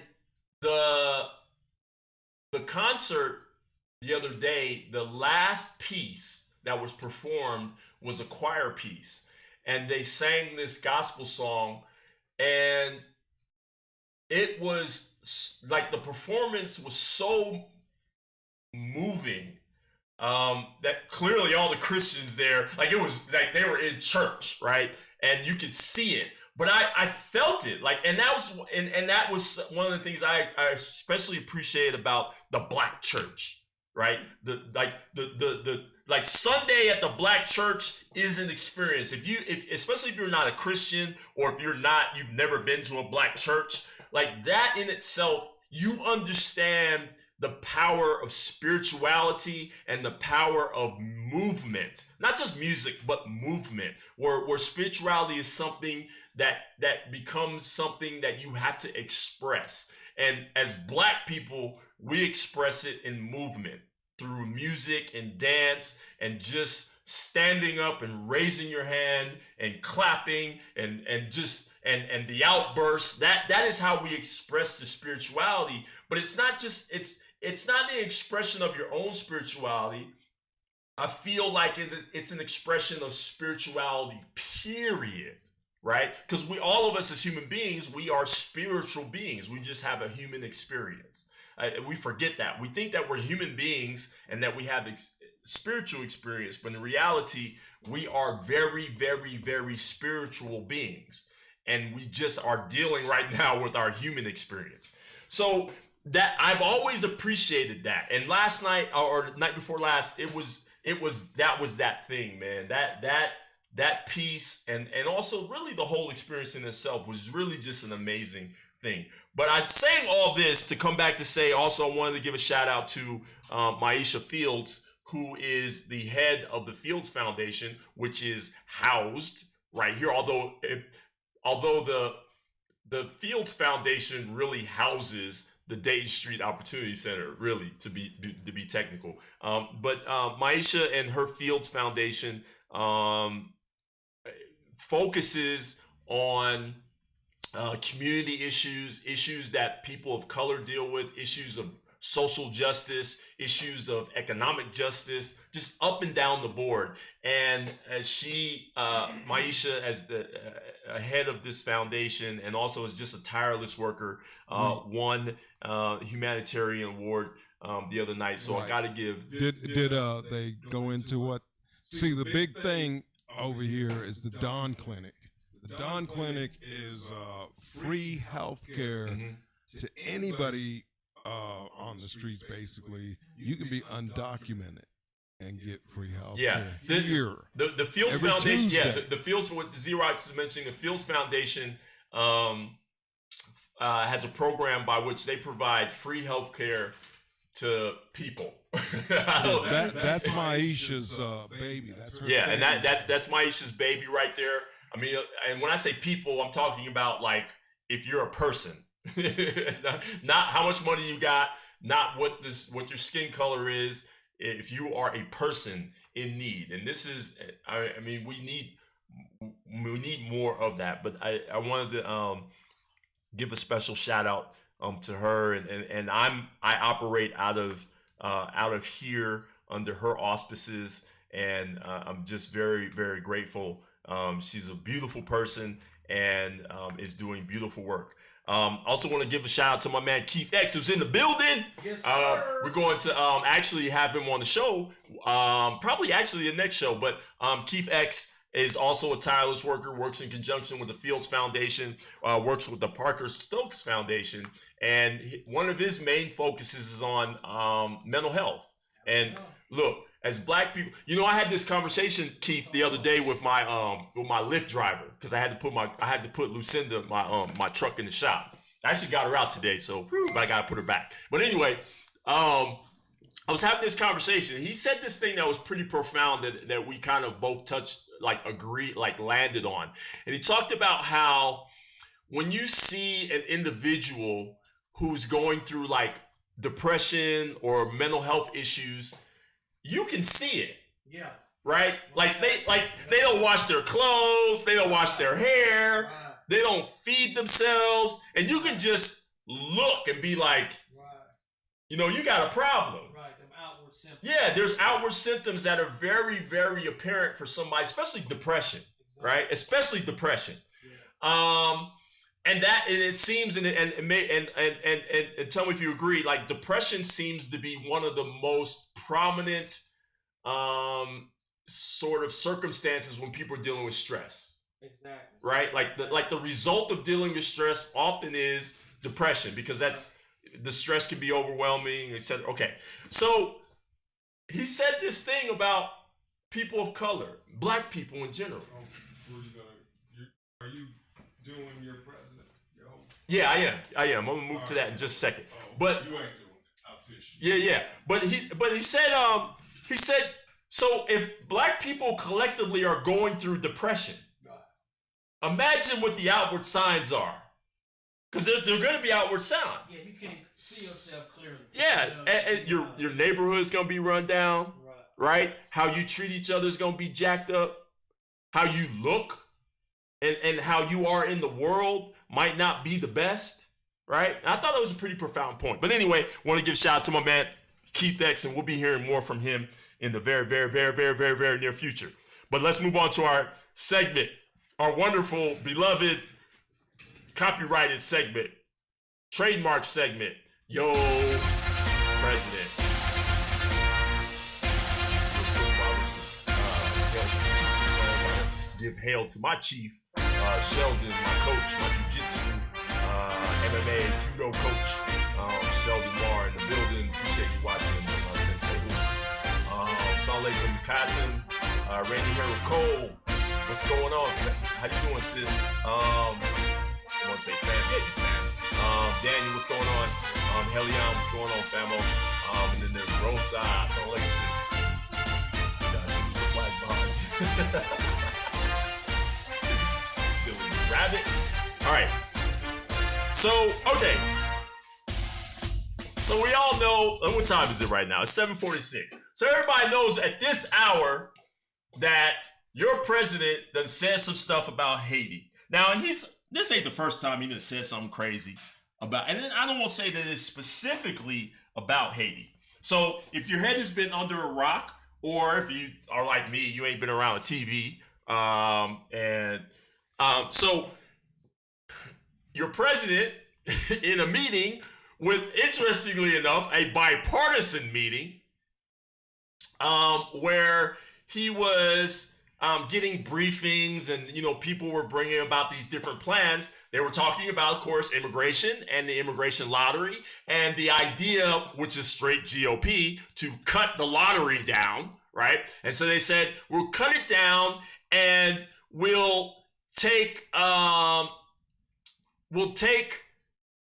the concert the other day, the last piece that was performed was a choir piece, and they sang this gospel song, and it was like the performance was so moving that clearly all the Christians there, like it was like they were in church, right? And you could see it. But I felt it, like, and that was one of the things I especially appreciate about the Black church, right? The Sunday at the Black church is an experience. Especially if you're not a Christian or if you've never been to a Black church, like that in itself, you understand the power of spirituality and the power of movement, not just music, but movement, where spirituality is something that becomes something that you have to express. And as Black people, we express it in movement through music and dance and just standing up and raising your hand and clapping and the outbursts. That is how we express the spirituality. But it's not just it's not an expression of your own spirituality. I feel like it's an expression of spirituality, period, right? Because all of us as human beings, we are spiritual beings. We just have a human experience. We forget that. We think that we're human beings and that we have spiritual experience, but in reality, we are very, very, very spiritual beings. And we just are dealing right now with our human experience. So that I've always appreciated that. And last night or night before last, that was that thing, man. That piece and also really the whole experience in itself was really just an amazing thing. But I'm saying all this to come back to say also I wanted to give a shout out to Maisha Fields, who is the head of the Fields Foundation, which is housed right here. Although the Fields Foundation really houses the Dayton Street Opportunity Center, really, to be technical. But Maisha and her Fields Foundation focuses on community issues that people of color deal with, issues of social justice, issues of economic justice, just up and down the board. And as Maisha, as the head of this foundation, and also as just a tireless worker, won a humanitarian award the other night. So I got to give. Did they go into what? See, the big thing over here is the Dawn Clinic. The Dawn Clinic is free health care to anybody on the streets, basically. You can be undocumented and get free health care. The Fields Every Foundation, Tuesday. the Fields, what Xerox is mentioning, the Fields Foundation has a program by which they provide free health care to people. That's Maisha's baby. That's her Yeah, baby. and that's Maisha's baby right there. I mean, and when I say people, I'm talking about like if you're a person, not how much money you got, not what your skin color is. If you are a person in need, and this is, I mean, we need more of that. But I wanted to give a special shout out to her, and I operate out of here under her auspices, and I'm just very, very grateful. She's a beautiful person and is doing beautiful work. Also want to give a shout out to my man Keith X, who's in the building. Yes, sir. We're going to actually have him on the show, probably actually the next show. But Keith X is also a tireless worker, works in conjunction with the Fields Foundation, works with the Parker Stokes Foundation, and one of his main focuses is on mental health. And look, as black people, you know, I had this conversation, Keith, the other day with my Lyft driver because I had to put Lucinda my truck in the shop. I actually got her out today, so but I gotta put her back. But anyway, I was having this conversation. He said this thing that was pretty profound that we kind of both touched, landed on. And he talked about how when you see an individual who's going through like depression or mental health issues, you can see it. Yeah. Right? Like they don't wash their clothes, they don't wash their hair, Right. they don't feed themselves, and you can just look and be like, Right. you know, you got a problem. Right. Them outward symptoms. Yeah, there's outward symptoms that are very, very apparent for somebody, especially depression, Exactly. right? Especially depression. Yeah. And it seems, and tell me if you agree, like depression seems to be one of the most prominent sort of circumstances when people are dealing with stress, Exactly. right? Like the result of dealing with stress often is depression, because the stress can be overwhelming, etc. Okay, so he said this thing about people of color, black people in general. Are you doing your president? Yo. Yeah, I am. I'm gonna move to that in just a second. But you ain't doing it officially. yeah. But he said so if black people collectively are going through depression, Right. imagine what the outward signs are. Because they're gonna be outward signs. Yeah, you can't see yourself clearly. Yeah, You know, and your neighborhood's gonna be run down, Right. right? How you treat each other is gonna be jacked up. How you look and how you are in the world might not be the best, right? And I thought that was a pretty profound point. But anyway, want to give a shout out to my man Keith X, and we'll be hearing more from him in the very, very, very, very, very, very near future. But let's move on to our segment, our wonderful, beloved, copyrighted segment, trademark segment. Yo, President. Give hail to my chief, Sheldon, my coach, my jiu-jitsu, MMA, judo coach, Sheldon Moore in the building. Appreciate you watching, Sensei Moose. Salam alaikum, Qasim, Randy Harold Cole. What's going on? How you doing, sis? I want to say fam, yeah, you fam. Daniel, what's going on? Helion, what's going on, famo? And then there's Rosa. Salam alaikum, sis. You guys see the flag behind you. Silly rabbit. All right. So, okay. So we all know, what time is it right now? It's 7:46. So everybody knows at this hour that your president done said some stuff about Haiti. Now, this ain't the first time he done said something crazy about, and then I don't want to say that it's specifically about Haiti. So if your head has been under a rock, or if you are like me, you ain't been around a TV, so your president in a meeting with, interestingly enough, a bipartisan meeting, where he was getting briefings, and people were bringing about these different plans. They were talking about, of course, immigration and the immigration lottery, and the idea, which is straight GOP, to cut the lottery down, right? And so they said, we'll cut it down, and we'll take,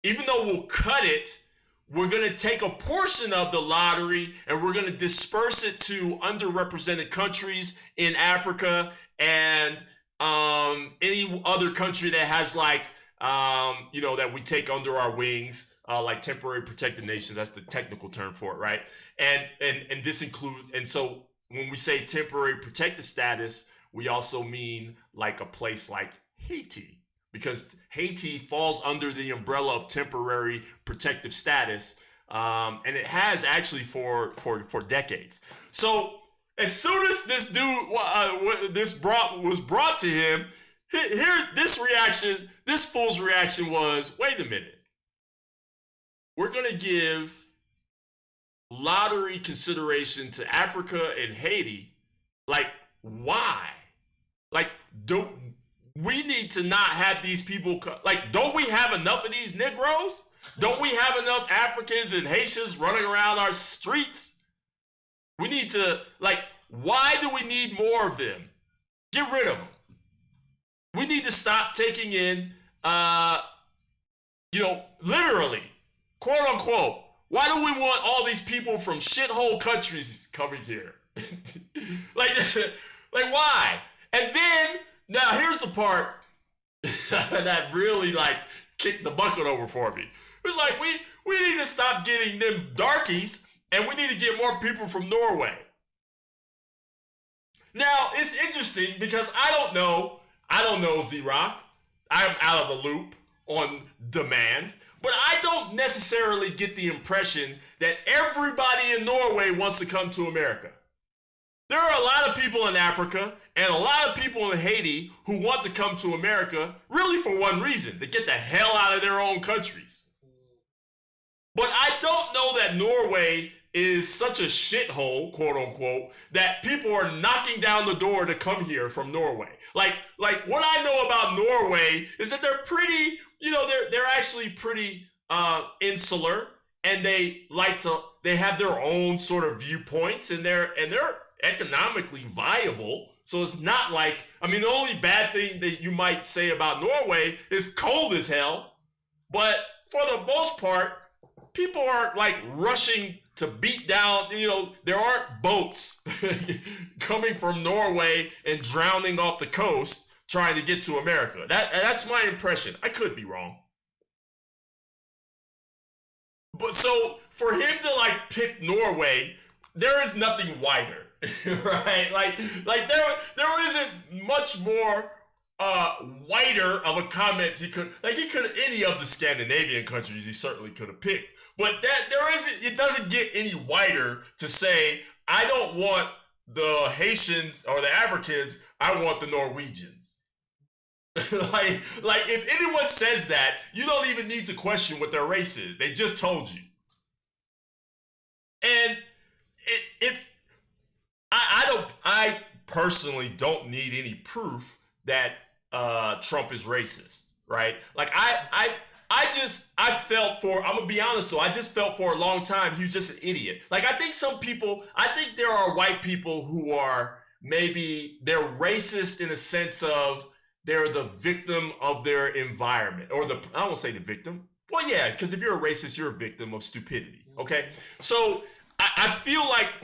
even though we'll cut it, we're going to take a portion of the lottery and we're going to disperse it to underrepresented countries in Africa and any other country that has that we take under our wings, like temporary protected nations. That's the technical term for it, right? And this and so when we say temporary protected status, we also mean like a place like Haiti. Because Haiti falls under the umbrella of temporary protective status, and it has actually for decades. So as soon as this dude, was brought to him, this fool's reaction was, wait a minute, we're gonna give lottery consideration to Africa and Haiti. Like, why? Like, we need to not have these people, don't we have enough of these Negroes? Don't we have enough Africans and Haitians running around our streets? We need to, like, why do we need more of them? Get rid of them. We need to stop taking in, literally, quote unquote, why do we want all these people from shithole countries coming here? like why? And then, now here's the part that really, like, kicked the bucket over for me. It was like, we need to stop getting them darkies, and we need to get more people from Norway. Now, it's interesting because I don't know Z-Rock. I'm out of the loop on demand, but I don't necessarily get the impression that everybody in Norway wants to come to America. There are a lot of people in Africa and a lot of people in Haiti who want to come to America really for one reason, to get the hell out of their own countries. But I don't know that Norway is such a shithole, quote unquote, that people are knocking down the door to come here from Norway. Like what I know about Norway is that they're pretty, they're actually pretty insular, and they have their own sort of viewpoints, and they're economically viable. So it's not like, the only bad thing that you might say about Norway is cold as hell, but for the most part, people aren't like rushing to beat down, there aren't boats coming from Norway and drowning off the coast trying to get to America. That's my impression. I could be wrong. But so for him to like pick Norway, there is nothing whiter, right? Like there isn't much more whiter of a comment he could any of the Scandinavian countries he certainly could have picked. But it doesn't get any whiter to say, I don't want the Haitians or the Africans, I want the Norwegians. like if anyone says that, you don't even need to question what their race is. They just told you. And I personally don't need any proof that Trump is racist, right? Like I felt for, I'm gonna be honest though, I just felt for a long time he was just an idiot. Like I think there are white people who are they're racist in a sense of they're the victim of their environment, or I don't want to say the victim. Well, yeah, because if you're a racist, you're a victim of stupidity, okay? So I feel like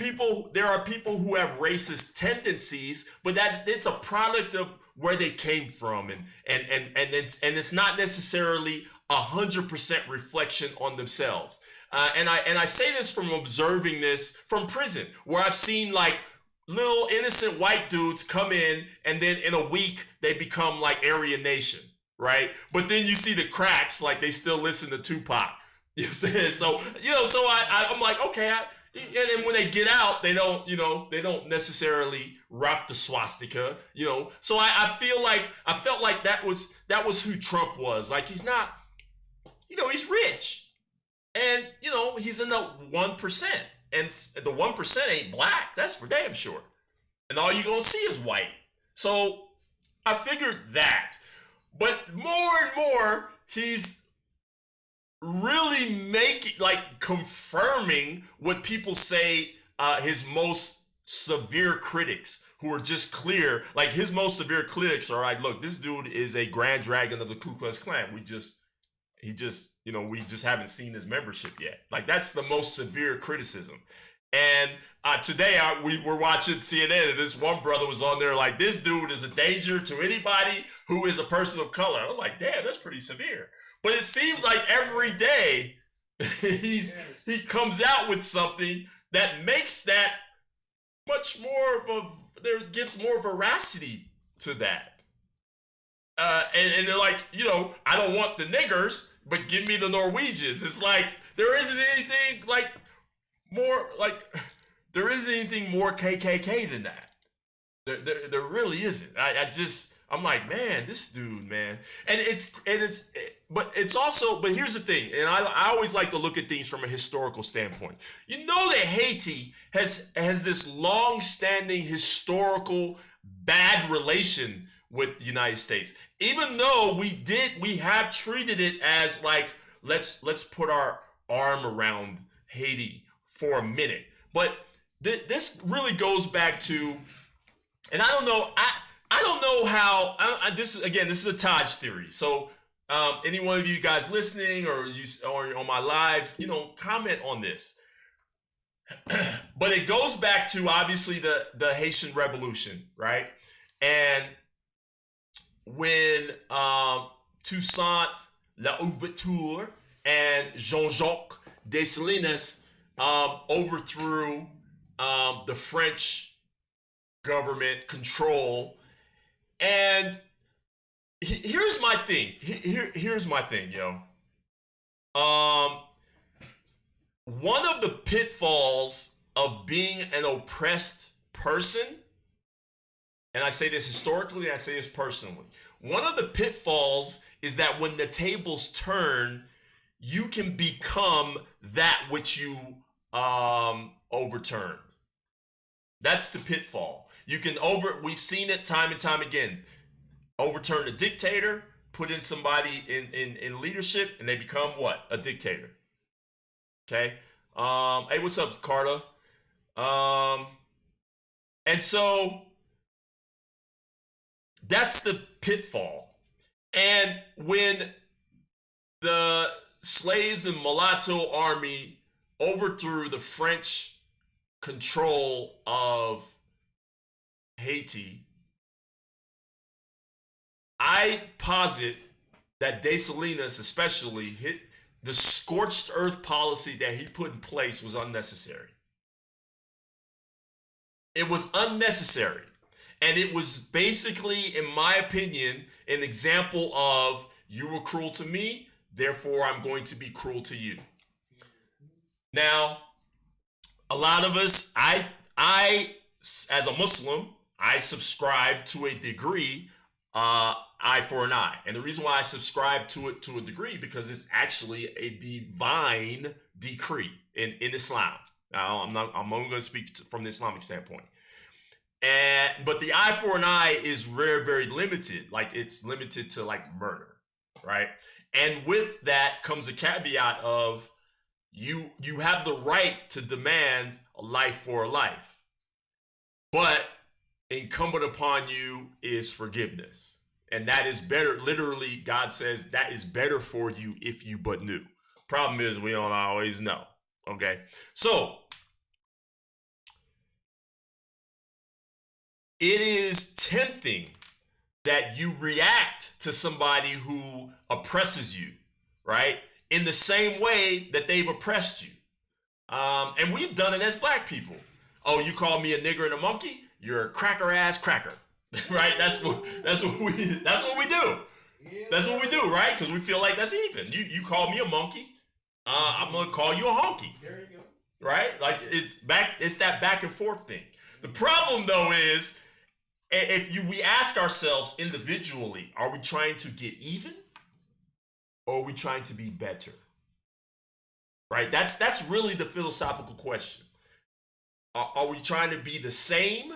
there are people who have racist tendencies, but that it's a product of where they came from, and it's not necessarily 100% reflection on themselves. And I say this from observing this from prison, where I've seen like little innocent white dudes come in, and then in a week they become like Aryan Nation, right? But then you see the cracks, like they still listen to Tupac. You know what I'm saying? So I'm like, okay, and when they get out, they don't necessarily rock the swastika, So I felt like that was who Trump was. Like he's not, he's rich, and he's in the 1%, and the 1% ain't black. That's for damn sure. And all you're gonna see is white. So I figured that, but more and more he's really confirming what people say his most severe critics, who are just clear, like his most severe critics are like, look, this dude is a grand dragon of the Ku Klux Klan. We just haven't seen his membership yet. Like that's the most severe criticism. And today we were watching CNN, and this one brother was on there like, this dude is a danger to anybody who is a person of color. I'm like, damn, that's pretty severe. But it seems like every day he comes out with something that makes that much more gives more veracity to that. And they're like, I don't want the niggers, but give me the Norwegians. It's like there isn't anything there isn't anything more KKK than that. There really isn't. I'm like, man, this dude, man. But here's the thing, and I always like to look at things from a historical standpoint. You know that Haiti has this long-standing historical bad relation with the United States. Even though we have treated it as like, let's put our arm around Haiti for a minute. But this really goes back to, and I don't know, I don't know how. This is a Taj theory. So any one of you guys listening or on my live, comment on this. But it goes back to obviously the Haitian Revolution, right? And when Toussaint Louverture and Jean-Jacques Dessalines overthrew the French government control. And here's my thing. Here's my thing, yo. One of the pitfalls of being an oppressed person, and I say this historically, and I say this personally, one of the pitfalls is that when the tables turn, you can become that which you overturned. That's the pitfall. We've seen it time and time again. Overturn a dictator, put in somebody in leadership, and they become what? A dictator. Okay. Hey, what's up, Carla? And so that's the pitfall. And when the slaves and mulatto army overthrew the French control of Haiti, I posit that Dessalines especially hit the scorched earth policy that he put in place was unnecessary. It was unnecessary. And it was basically, in my opinion, an example of you were cruel to me, therefore I'm going to be cruel to you. Now, a lot of us, I as a Muslim, I subscribe to a degree, eye for an eye. And the reason why I subscribe to it to a degree, because it's actually a divine decree in Islam. Now, I'm only going to speak from the Islamic standpoint. But the eye for an eye is very, very limited. Like, it's limited to like murder, right? And with that comes a caveat of you have the right to demand a life for a life. But incumbent upon you is forgiveness. And that is better. Literally, God says that is better for you if you but knew. Problem is, we don't always know. Okay. So it is tempting that you react to somebody who oppresses you, right? In the same way that they've oppressed you. And we've done it as black people. Oh, you call me a nigger and a monkey? You're a cracker ass cracker. Right? That's what we do. That's what we do, right? Because we feel like that's even. You call me a monkey, I'm gonna call you a honky. There you go. Right? Like it's that back and forth thing. The problem though is we ask ourselves individually, are we trying to get even? Or are we trying to be better? Right? That's really the philosophical question. Are we trying to be the same?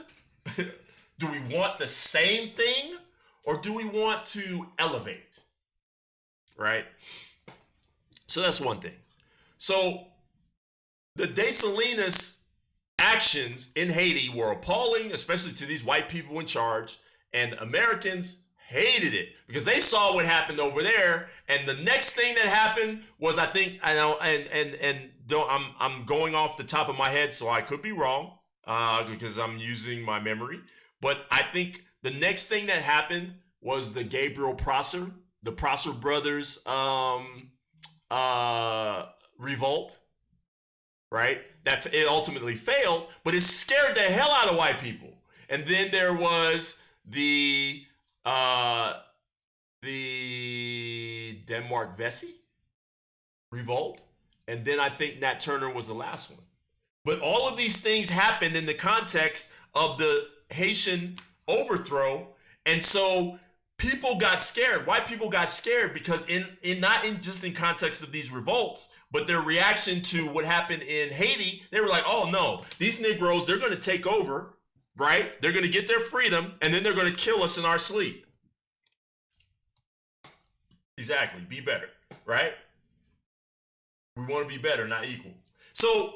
Do we want the same thing? Or do we want to elevate? Right? So that's one thing. So the Dessalines actions in Haiti were appalling, especially to these white people in charge, and Americans hated it because they saw what happened over there. And the next thing that happened was, I think, I know, and I'm going off the top of my head, so I could be wrong because I'm using my memory. But I think the next thing that happened was the Gabriel Prosser, the Prosser brothers revolt, right? That it ultimately failed, but it scared the hell out of white people. And then there was the Denmark Vesey revolt, and then I think Nat Turner was the last one. But all of these things happened in the context of the Haitian overthrow, and so people got scared. White people got scared because not just in context of these revolts, but their reaction to what happened in Haiti, they were like, oh no, these Negroes, they're going to take over, right? They're going to get their freedom, and then they're going to kill us in our sleep. Exactly. Be better, right? We want to be better, not equal. So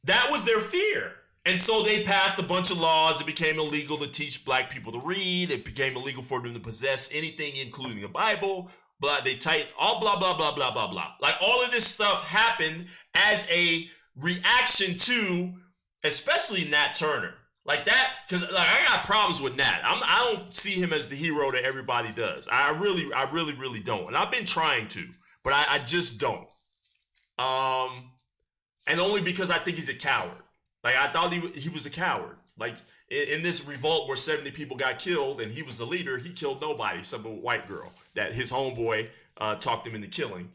that was their fear. And so they passed a bunch of laws. It became illegal to teach black people to read. It became illegal for them to possess anything, including a Bible. But they tightened all blah, blah, blah, blah, blah, blah. Like all of this stuff happened as a reaction to, especially Nat Turner. Like that, because like I got problems with Nat. I don't see him as the hero that everybody does. I really don't. And I've been trying to, but I just don't. And only because I think he's a coward. Like I thought he was a coward. Like in this revolt where 70 people got killed and he was the leader, he killed nobody except a white girl that his homeboy talked him into killing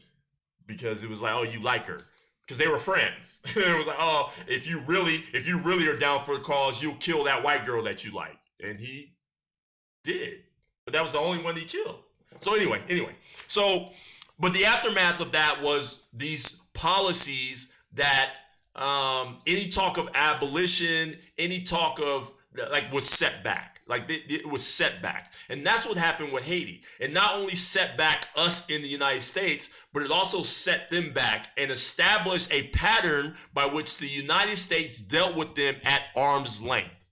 because it was like, oh, you like her. Because they were friends. It was like, oh, if you really are down for the cause, you'll kill that white girl that you like. And he did. But that was the only one he killed. So anyway. So, but the aftermath of that was these policies that any talk of abolition, any talk of like was set back. Like it was set back. And that's what happened with Haiti. It not only set back us in the United States, but it also set them back and established a pattern by which the United States dealt with them at arm's length.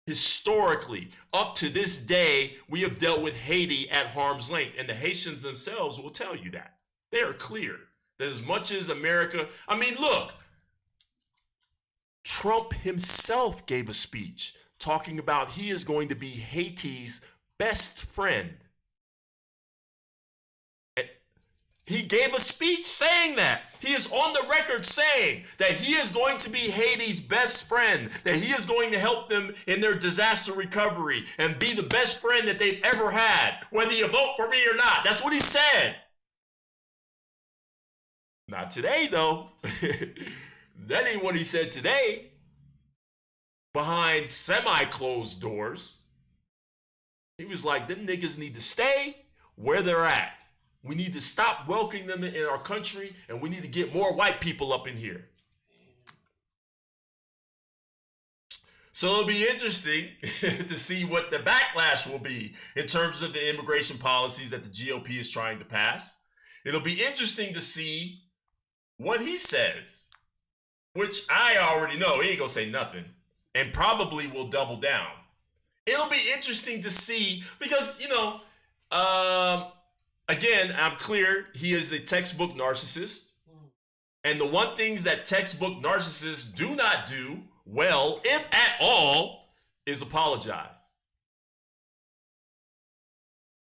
Historically, up to this day, we have dealt with Haiti at arm's length. And the Haitians themselves will tell you that. They are clear that as much as America, I mean, look, Trump himself gave a speech talking about he is going to be Haiti's best friend. He gave a speech saying that. He is on the record saying that he is going to be Haiti's best friend, that he is going to help them in their disaster recovery and be the best friend that they've ever had, whether you vote for me or not. That's what he said. Not today, though. That ain't what he said today. Behind semi-closed doors, he was like, them niggas need to stay where they're at. We need to stop welcoming them in our country, and we need to get more white people up in here. So it'll be interesting to see what the backlash will be in terms of the immigration policies that the GOP is trying to pass. It'll be interesting to see what he says, which I already know. He ain't gonna say nothing. And probably will double down. It'll be interesting to see because, you know, again, I'm clear he is a textbook narcissist. And the one things that textbook narcissists do not do well, if at all, is apologize.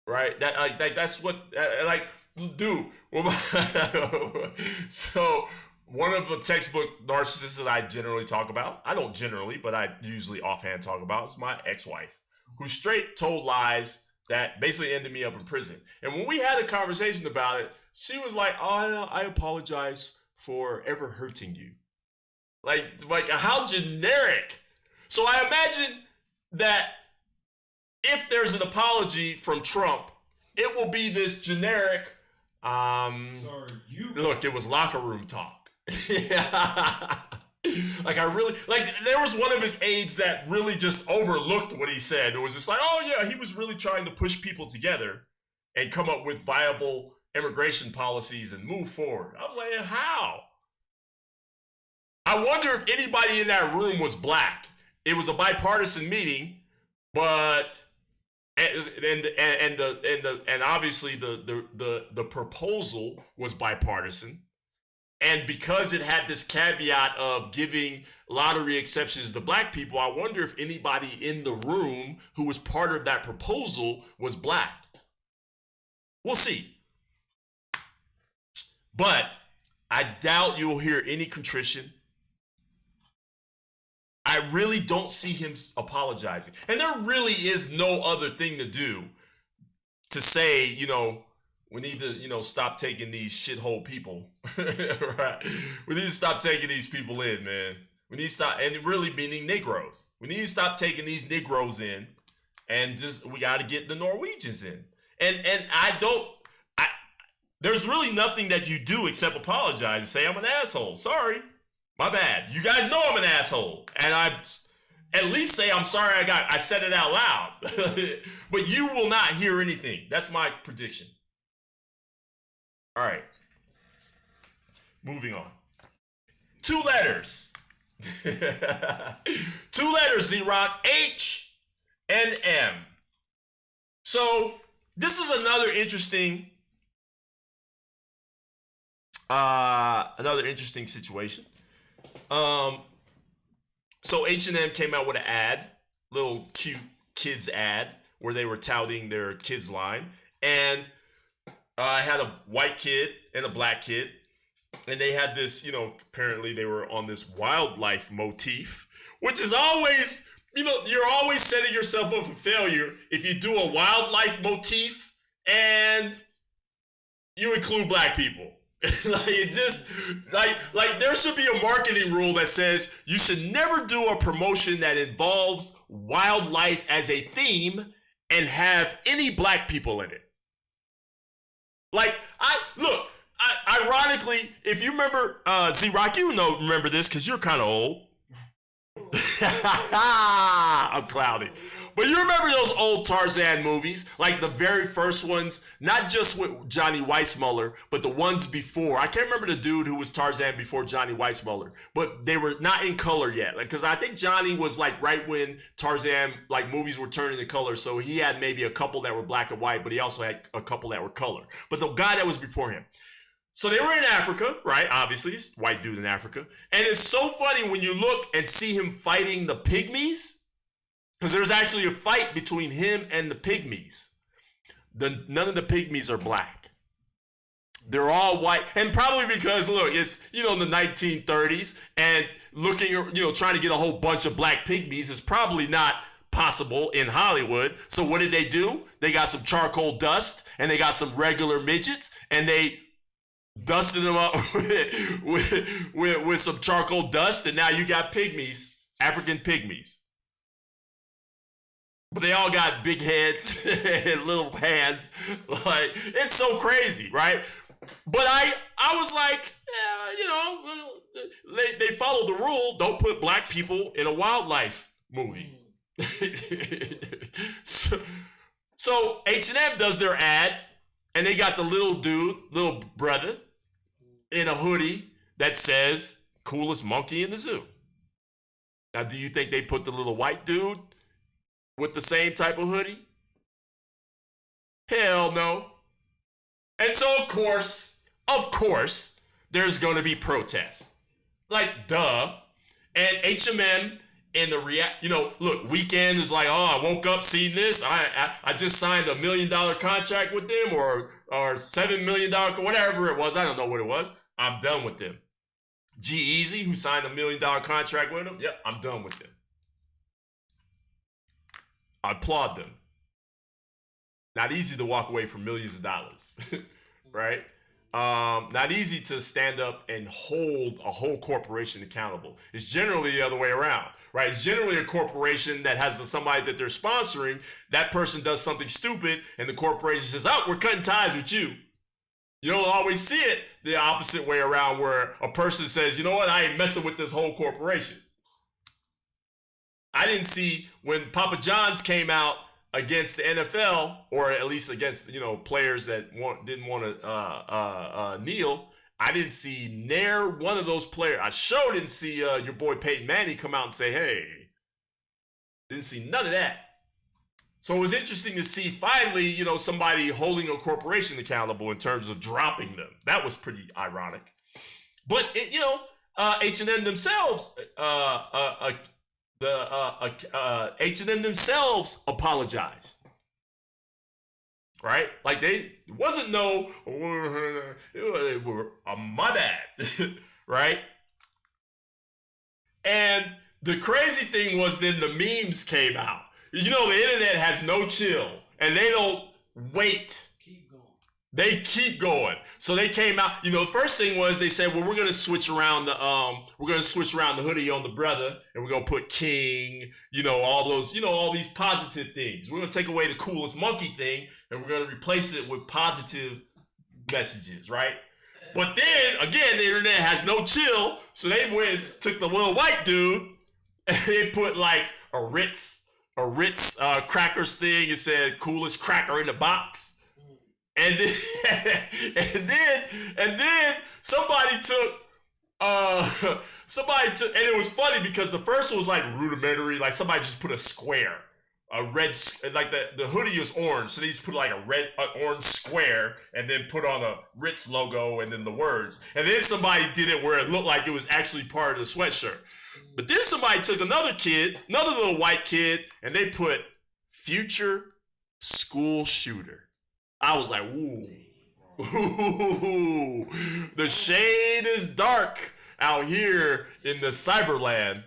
Right? That's what, dude. So, one of the textbook narcissists that I generally talk about, I don't generally, but I usually offhand talk about, is my ex-wife, who straight told lies that basically ended me up in prison. And when we had a conversation about it, she was like, oh, I apologize for ever hurting you. Like how generic. So I imagine that if there's an apology from Trump, it will be this generic, look, it was locker room talk. Yeah. There was one of his aides that really just overlooked what he said. It was just like, oh yeah, he was really trying to push people together and come up with viable immigration policies and move forward. I was like, how? I wonder if anybody in that room was black. It was a bipartisan meeting, but and obviously the proposal was bipartisan. And because it had this caveat of giving lottery exceptions to black people, I wonder if anybody in the room who was part of that proposal was black. We'll see. But I doubt you'll hear any contrition. I really don't see him apologizing. And there really is no other thing to do to say, you know, we need to, you know, stop taking these shithole people. Right? We need to stop taking these people in, man. We need to stop, and really meaning Negroes. We need to stop taking these Negroes in, and we got to get the Norwegians in. And there's really nothing that you do except apologize and say, I'm an asshole. Sorry. My bad. You guys know I'm an asshole. And I at least say, I'm sorry I said it out loud. But you will not hear anything. That's my prediction. All right. Moving on. 2 letters. Two letters, Z-Rock, H and M. So this is another interesting situation. So H&M came out with an ad, little cute kids ad, where they were touting their kids line, and had a white kid and a black kid, and they had this, apparently they were on this wildlife motif, which is always, you're always setting yourself up for failure if you do a wildlife motif and you include black people. like there should be a marketing rule that says you should never do a promotion that involves wildlife as a theme and have any black people in it. Ironically, if you remember, Z-Rock, remember this because you're kind of old. I'm cloudy. But you remember those old Tarzan movies, like the very first ones, not just with Johnny Weissmuller, but the ones before. I can't remember the dude who was Tarzan before Johnny Weissmuller, but they were not in color yet. Because I think Johnny was right when Tarzan movies were turning to color, so he had maybe a couple that were black and white, but he also had a couple that were color. But the guy that was before him. So they were in Africa, right? Obviously, it's a white dude in Africa. And it's so funny when you look and see him fighting the pygmies, because there's actually a fight between him and the pygmies. None of the pygmies are black. They're all white. And probably because, look, it's, in the 1930s, and looking, trying to get a whole bunch of black pygmies is probably not possible in Hollywood. So what did they do? They got some charcoal dust, and they got some regular midgets, and they dusted them up with some charcoal dust, and now you got pygmies, African pygmies. But they all got big heads and little hands. It's so crazy, right? But I was like, they follow the rule. Don't put black people in a wildlife movie. So H&M does their ad, and they got the little brother, in a hoodie that says, coolest monkey in the zoo. Now, do you think they put the little white dude with the same type of hoodie? Hell no. And so, of course, there's going to be protests. Duh. And H&M in the look, Weeknd is like, I woke up seeing this. I just signed $1 million contract with them, or $7 million, whatever it was. I don't know what it was. I'm done with them. G-Eazy, who signed $1 million contract with them, yep, I'm done with them. I applaud them. Not easy to walk away from millions of dollars, right? Not easy to stand up and hold a whole corporation accountable. It's generally the other way around, right? It's generally a corporation that has somebody that they're sponsoring. That person does something stupid, and the corporation says, we're cutting ties with you. You don't always see it the opposite way around, where a person says, you know what, I ain't messing with this whole corporation. I didn't see when Papa John's came out against the NFL, or at least against, players that didn't want to kneel. I didn't see near one of those players. I sure didn't see your boy Peyton Manning come out and say, hey. Didn't see none of that. So it was interesting to see finally, somebody holding a corporation accountable in terms of dropping them. That was pretty ironic. But H&M themselves, H&M themselves apologized, right? It wasn't my bad, right? And the crazy thing was, then the memes came out. The internet has no chill, and they don't wait. They keep going. So they came out. The first thing was they said, well, we're gonna switch around the hoodie on the brother, and we're gonna put King, all those, all these positive things. We're gonna take away the coolest monkey thing, and we're gonna replace it with positive messages, right? But then again, the internet has no chill, so they took the little white dude, and they put a Ritz crackers thing and said coolest cracker in the box. And then somebody took somebody took, and it was funny because the first one was like rudimentary, like somebody just put a square, a red, like the hoodie is orange, so they just put like an orange square, and then put on a Ritz logo and then the words, and then somebody did it where it looked like it was actually part of the sweatshirt. But then somebody took another little white kid, and they put future school shooter. I was like, ooh. Ooh, the shade is dark out here in the cyberland.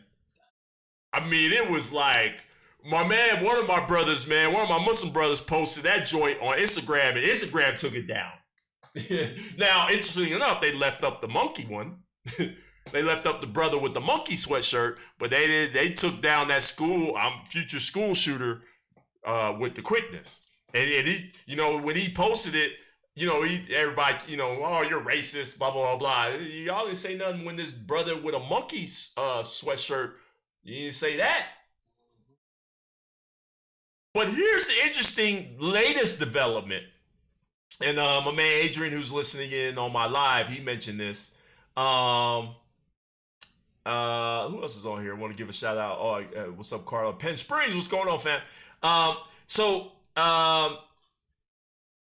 I mean, it was like, my man, one of my Muslim brothers posted that joint on Instagram, and Instagram took it down. Now, interestingly enough, they left up the monkey one. They left up the brother with the monkey sweatshirt, but they took down that future school shooter with the quickness. And he, when he posted it, everybody, oh, you're racist, blah, blah, blah, blah. Y'all didn't say nothing when this brother with a monkey sweatshirt, you didn't say that. But here's the interesting latest development. And my man Adrian, who's listening in on my live, he mentioned this. Who else is on here? I want to give a shout out. Oh, what's up, Carla? Penn Springs, what's going on, fam?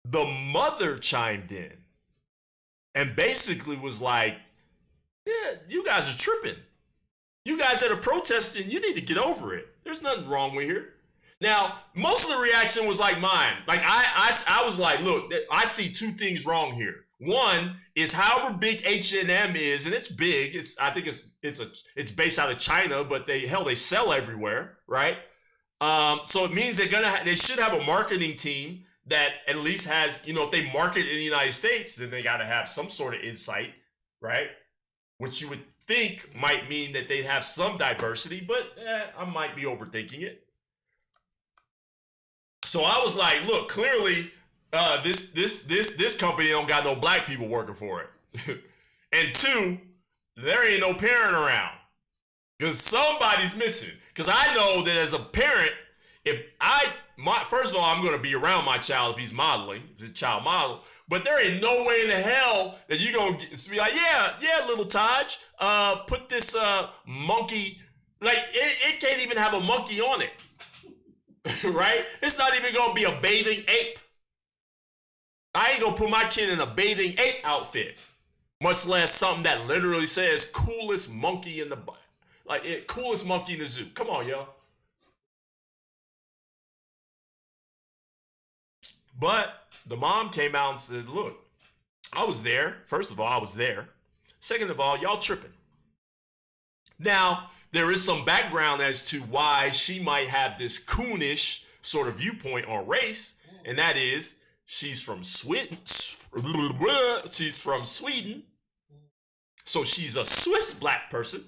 The mother chimed in and basically was like, yeah, you guys are tripping. You guys that are protesting, you need to get over it. There's nothing wrong with here. Now, most of the reaction was like mine. Like I was like, look, I see two things wrong here. One is however big H&M is, and it's big. I think it's based out of China, but they sell everywhere, right? So it means they should have a marketing team that at least has, if they market in the United States, then they got to have some sort of insight, right? Which you would think might mean that they have some diversity, but I might be overthinking it. So I was like, look, clearly this company don't got no black people working for it. And two, there ain't no parent around because somebody's missing. Because I know that as a parent, first of all, I'm going to be around my child if he's modeling, if he's a child model. But there ain't no way in the hell that you're going to be like, yeah, little Taj, put this monkey, like it can't even have a monkey on it, right? It's not even going to be a bathing ape. I ain't going to put my kid in a bathing ape outfit, much less something that literally says coolest monkey in the, coolest monkey in the zoo. Come on, yo. But the mom came out and said, look, I was there. First of all, I was there. Second of all, y'all tripping. Now, there is some background as to why she might have this coonish sort of viewpoint on race, and that is she's from Sweden. She's from Sweden. So she's a Swiss black person.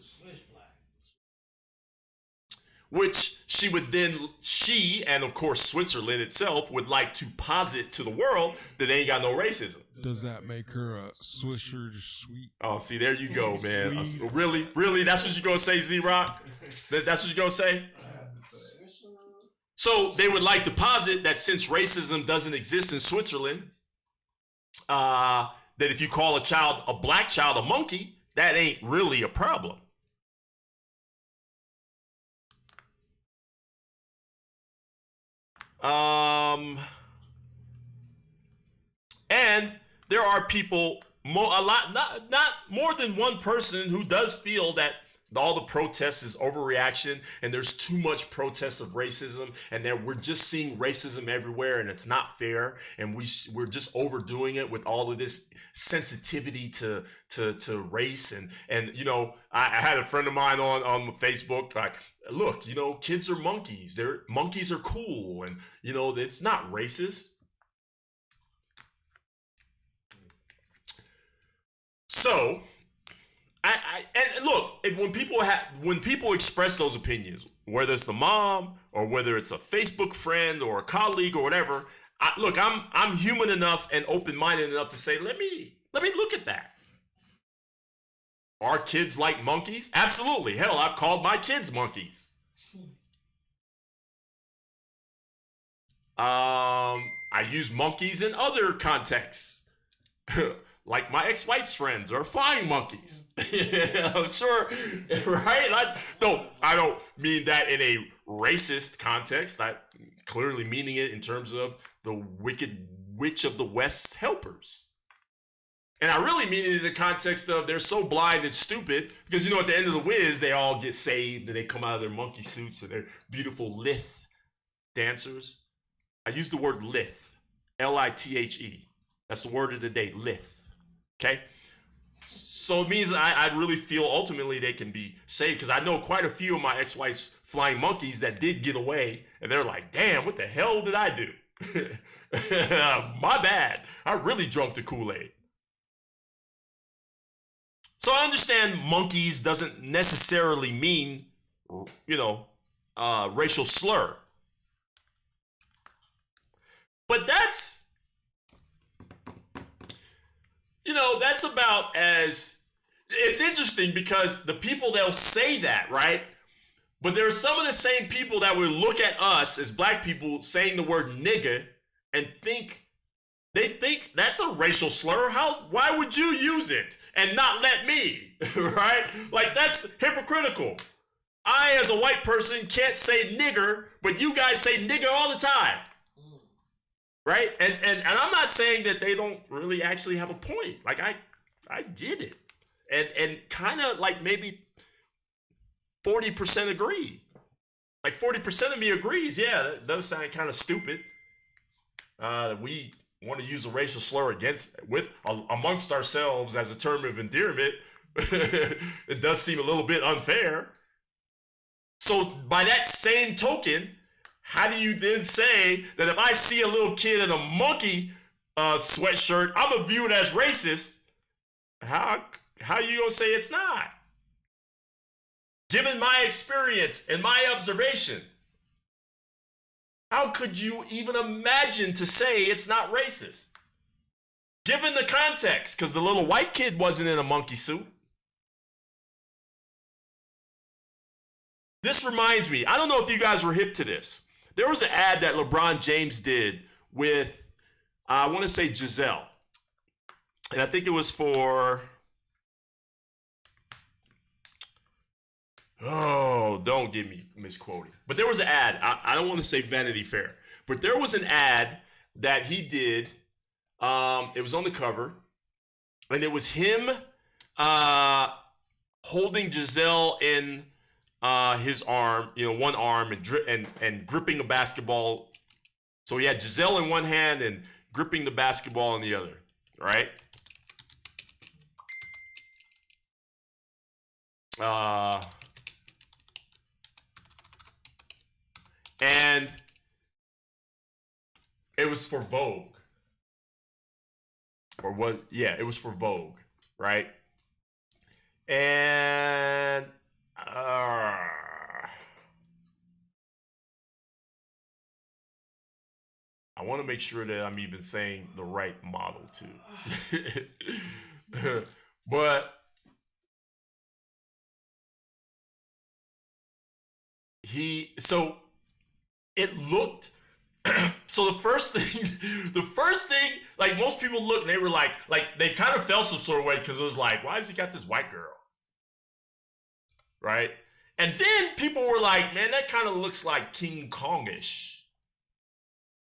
Which she and of course Switzerland itself would like to posit to the world that they ain't got no racism. Does that make her a Swisher sweet? Oh, see, there you go, man. Really? That's what you're going to say, Z-Rock? That's what you're going to say? So they would like to posit that since racism doesn't exist in Switzerland, that if you call a black child a monkey, that ain't really a problem. And there are people, not more than one person who does feel that all the protests is overreaction and there's too much protest of racism and that we're just seeing racism everywhere and it's not fair and we're just overdoing it with all of this sensitivity to race and I had a friend of mine on Facebook like, look, kids are monkeys. Monkeys are cool and it's not racist. So and look, when people express those opinions, whether it's the mom or whether it's a Facebook friend or a colleague or whatever, I'm human enough and open-minded enough to say, let me look at that. Are kids like monkeys? Absolutely. Hell, I've called my kids monkeys. I use monkeys in other contexts. like my ex-wife's friends are flying monkeys. I'm sure, right? I don't mean that in a racist context. I clearly meaning it in terms of the wicked witch of the West's helpers. And I really mean it in the context of they're so blind and stupid because, you know, at the end of the whiz, they all get saved and they come out of their monkey suits and they're beautiful lithe dancers. I use the word lithe, L-I-T-H-E. That's the word of the day, lithe. Okay? So it means I really feel ultimately they can be saved because I know quite a few of my ex-wife's flying monkeys that did get away and they're like, damn, what the hell did I do? My bad. I really drunk the Kool-Aid. So I understand monkeys doesn't necessarily mean, you know, racial slur. But that's, you know, that's about as, it's interesting because the people that'll say that, right? But there are some of the same people that would look at us as black people saying the word nigga and they think that's a racial slur. Why would you use it and not let me, right? Like that's hypocritical. I, as a white person, can't say nigger, but you guys say nigger all the time, right? And I'm not saying that they don't really actually have a point. Like I get it, and kind of like maybe 40% agree. Like 40% of me agrees. Yeah, that does sound kind of stupid. We want to use a racial slur amongst ourselves as a term of endearment. It does seem a little bit unfair. So by that same token, how do you then say that if I see a little kid in a monkey sweatshirt, I'm gonna view it as racist? How you gonna say it's not? Given my experience and my observation, how could you even imagine to say it's not racist? Given the context, because the little white kid wasn't in a monkey suit. This reminds me, I don't know if you guys were hip to this. There was an ad that LeBron James did with, I want to say Giselle. And I think it was for, oh, don't get me misquoting. But there was an ad. I don't want to say Vanity Fair, but there was an ad that he did. It was on the cover, and it was him holding Giselle in his arm, you know, one arm, and gripping a basketball. So he had Giselle in one hand and gripping the basketball in the other, right? And it was for Vogue. Or what? Yeah, it was for Vogue, right? And I want to make sure that I'm even saying the right model too. But it looked, so the first thing, like most people looked and they were like they kind of felt some sort of way because it was like, why has he got this white girl? Right? And then people were like, man, that kind of looks like King Kong-ish.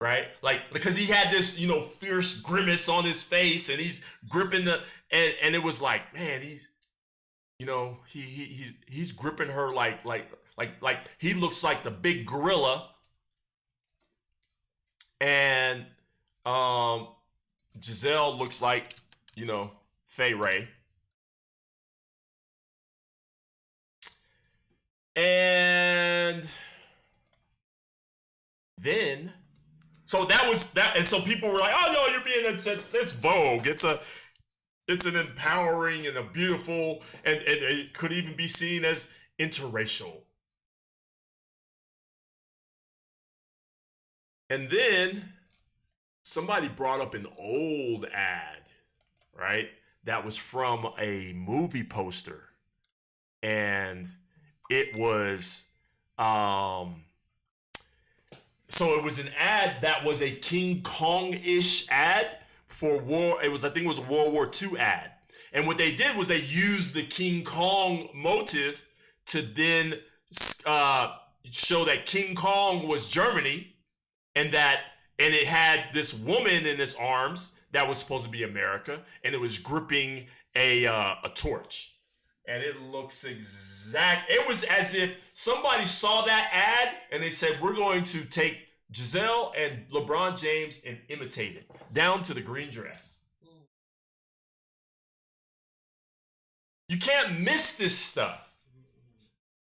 Right? Like, because he had this, you know, fierce grimace on his face and he's gripping and it was like, man, he's, you know, he's gripping her like he looks like the big gorilla. And Giselle looks like, you know, Fay Ray. And then, so that was that, and so people were like, "Oh no, you're being it's Vogue. It's an empowering and a beautiful, and it could even be seen as interracial." And then somebody brought up an old ad, right? That was from a movie poster, and it was so it was an ad that was a King Kong-ish ad for war. I think it was a World War II ad. And what they did was they used the King Kong motive to then show that King Kong was Germany, and it had this woman in its arms that was supposed to be America, and it was gripping a torch. And it looks it was as if somebody saw that ad and they said, we're going to take Giselle and LeBron James and imitate it down to the green dress. You can't miss this stuff.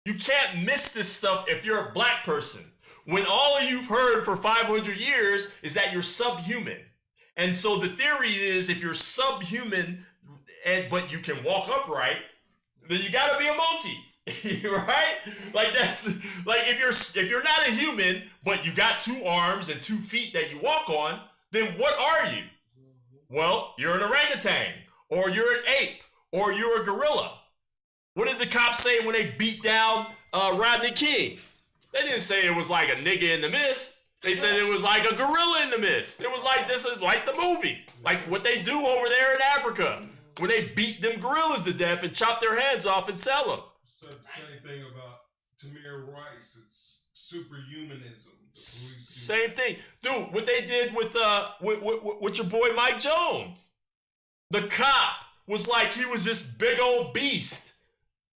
You can't miss this stuff if you're a black person. When all you've heard for 500 years is that you're subhuman. And so the theory is if you're subhuman, but you can walk upright, then you gotta be a monkey, right? Like that's like if you're not a human, but you got 2 arms and 2 feet that you walk on, then what are you? Well, you're an orangutan, or you're an ape, or you're a gorilla. What did the cops say when they beat down Rodney King? They didn't say it was like a nigga in the mist. They said it was like a gorilla in the mist. It was like this is like the movie, like what they do over there in Africa when they beat them gorillas to death and chop their heads off and sell them. So the same thing about Tamir Rice. It's superhumanism. Same thing, dude. What they did with your boy Mike Jones, the cop was like he was this big old beast.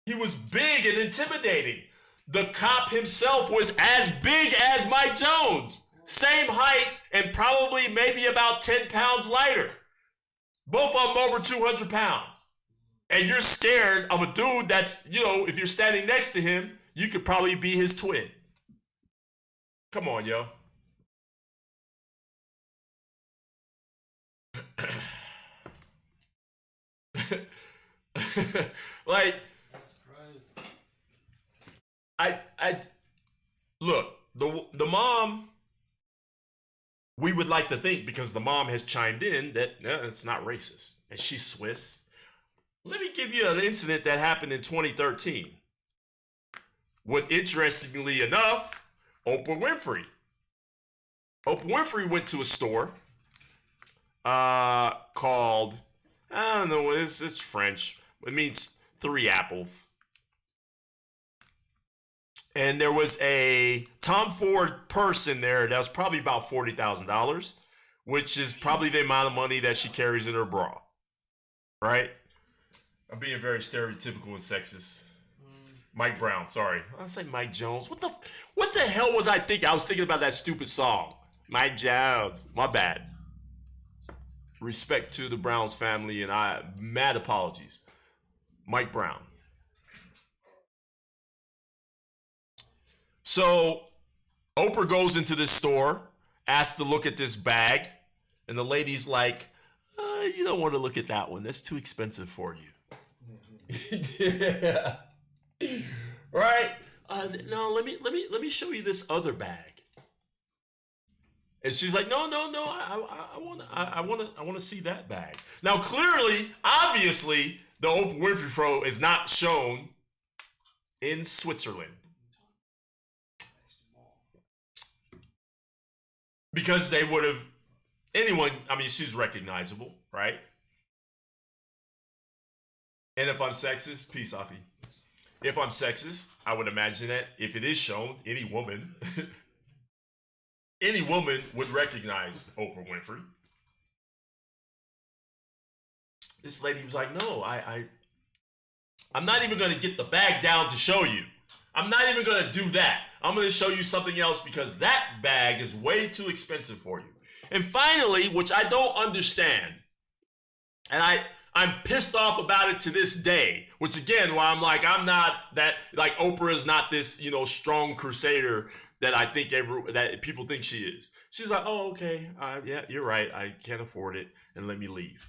He was big and intimidating. The cop himself was as big as Mike Jones, same height and probably maybe about 10 pounds lighter. Both of them over 200 pounds. And you're scared of a dude that's, if you're standing next to him, you could probably be his twin. Come on, yo. Like, That's crazy. I look, the mom, we would like to think, because the mom has chimed in, that it's not racist and she's Swiss. Let me give you an incident that happened in 2013 with, interestingly enough, Oprah Winfrey. Oprah Winfrey went to a store called, I don't know, it's French. It means 3 apples. And there was a Tom Ford purse in there that was probably about $40,000, which is probably the amount of money that she carries in her bra. Right? I'm being very stereotypical and sexist. Mike Brown, sorry. I say Mike Jones. What the hell was I thinking? I was thinking about that stupid song. Mike Jones. My bad. Respect to the Browns family, and mad apologies. Mike Brown. So Oprah goes into this store, asks to look at this bag, and the lady's like, you don't want to look at that one. That's too expensive for you. Yeah. Right? No, let me show you this other bag. And she's like, no, I want to see that bag. Now, clearly, obviously, the Oprah Winfrey Show is not shown in Switzerland. Because they would have, she's recognizable, right? And if I'm sexist, peace, Afi. If I'm sexist, I would imagine that if it is shown, any woman would recognize Oprah Winfrey. This lady was like, no, I'm not even going to get the bag down to show you. I'm not even going to do that. I'm going to show you something else because that bag is way too expensive for you. And finally, which I don't understand, and I'm pissed off about it to this day, which again, why I'm not that, like Oprah is not this, strong crusader that I think that people think she is. She's like, oh, okay, yeah, you're right. I can't afford it, and let me leave.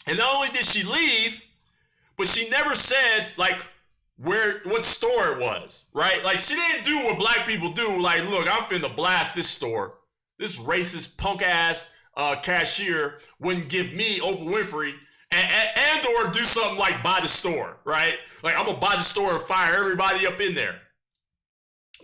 And not only did she leave, but she never said like what store it was, right? Like she didn't do what black people do. Like, look, I'm finna blast this store. This racist punk ass cashier wouldn't give me Oprah Winfrey and or do something like buy the store, right? Like I'm gonna buy the store and fire everybody up in there.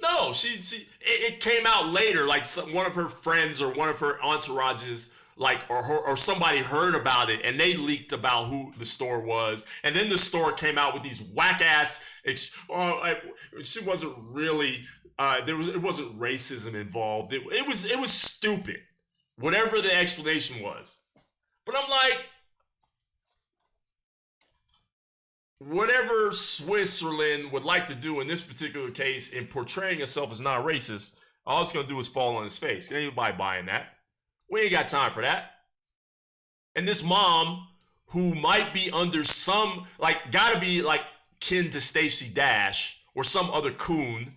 No, it came out later, like one of her friends or one of her entourages or somebody heard about it and they leaked about who the store was, and then the store came out with these whack ass. She wasn't really. It wasn't racism involved. It was stupid, whatever the explanation was. But I'm like, whatever Switzerland would like to do in this particular case in portraying itself as not racist, all it's gonna do is fall on his face. Ain't nobody buying that. We ain't got time for that. And this mom, who might be under some, like, gotta be like kin to Stacey Dash or some other coon,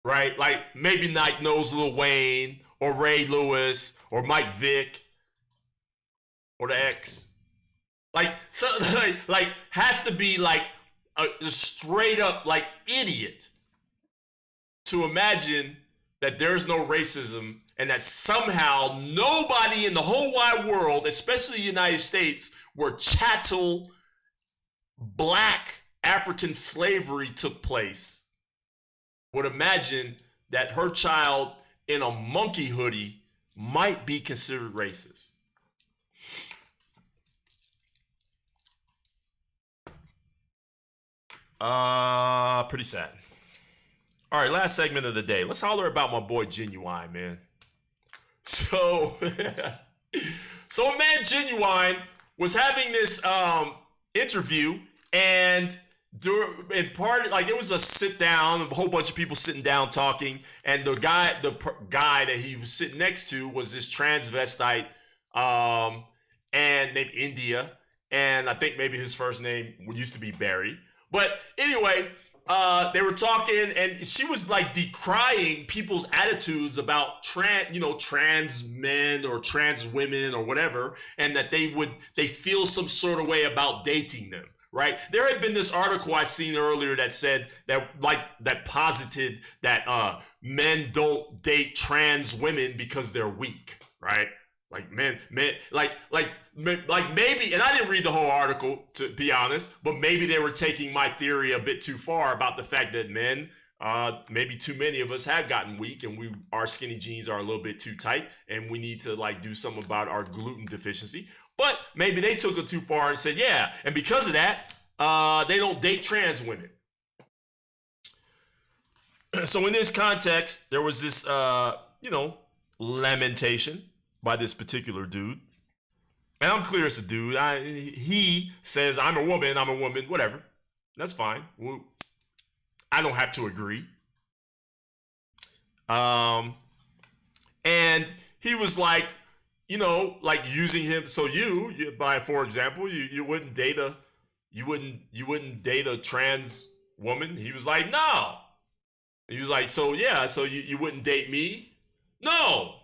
right? Like maybe Nike knows Lil Wayne or Ray Lewis or Mike Vick or the X. Like, so, like has to be like a straight up like idiot to imagine that there's no racism and that somehow nobody in the whole wide world, especially the United States, where chattel black African slavery took place, would imagine that her child in a monkey hoodie might be considered racist. Pretty sad. All right, last segment of the day. Let's holler about my boy Genuine, man. So a man Genuine was having this interview, and it was a sit down, a whole bunch of people sitting down talking, and the guy that he was sitting next to was this transvestite, and named India, and I think maybe his first name used to be Barry. But anyway, they were talking, and she was like decrying people's attitudes about trans men or trans women or whatever, and that they feel some sort of way about dating them. Right? There had been this article I seen earlier that said that posited that men don't date trans women because they're weak. Right? Like men, like maybe, and I didn't read the whole article to be honest, but maybe they were taking my theory a bit too far about the fact that men, maybe too many of us have gotten weak, and our skinny jeans are a little bit too tight, and we need to like do something about our gluten deficiency. But maybe they took it too far and said, yeah, and because of that, they don't date trans women. So in this context, there was this, lamentation by this particular dude. And I'm clear it's a dude. He says, I'm a woman, whatever. That's fine. Well, I don't have to agree. And he was like, using him. So for example, you wouldn't date a trans woman. He was like, no. He was like, so you wouldn't date me? No.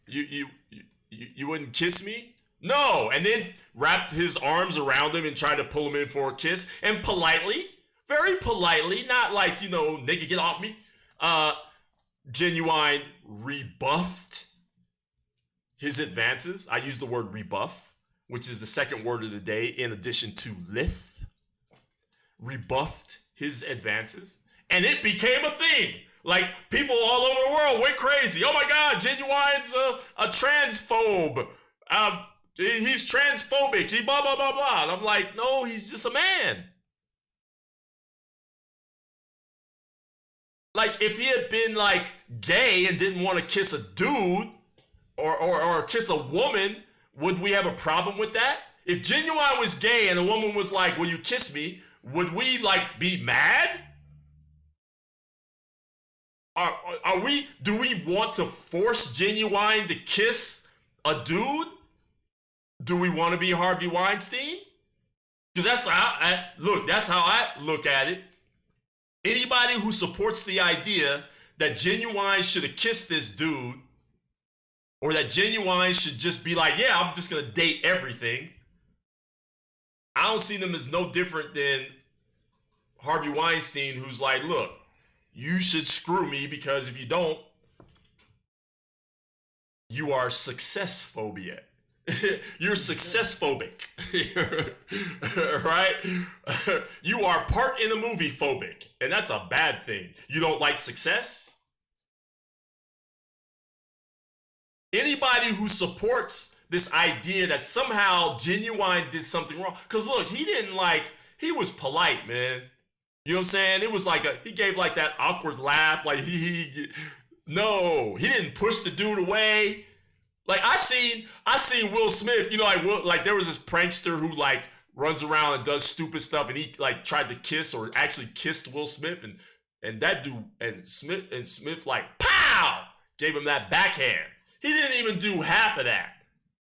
You wouldn't kiss me? No. And then wrapped his arms around him and tried to pull him in for a kiss. And politely, very politely, not like, nigga, get off me. Genuine rebuffed his advances. I use the word rebuff, which is the second word of the day in addition to lith. Rebuffed his advances. And it became a thing. Like, people all over the world went crazy. Oh my God, Genuine's a transphobe. He's transphobic. He blah, blah, blah, blah. And I'm like, no, he's just a man. Like, if he had been, like, gay and didn't want to kiss a dude or kiss a woman, would we have a problem with that? If Genuine was gay and a woman was like, will you kiss me? Would we, like, be mad? Do we want to force Genuine to kiss a dude? Do we want to be Harvey Weinstein? Because that's how I look at it. Anybody who supports the idea that Genuine should have kissed this dude, or that Genuine should just be like, yeah, I'm just going to date everything, I don't see them as no different than Harvey Weinstein, who's like, look, you should screw me because if you don't, you are success phobia. You're success phobic, right? You are part in a movie phobic, and that's a bad thing. You don't like success? anybody who supports this idea that somehow Genuine did something wrong, because look, he was polite, man. You know what I'm saying? It was like he gave like that awkward laugh, like no, he didn't push the dude away. Like I seen Will Smith, you know, like there was this prankster who like runs around and does stupid stuff, and he like tried to kiss or actually kissed Will Smith, and that dude and Smith like pow gave him that backhand. He didn't even do half of that.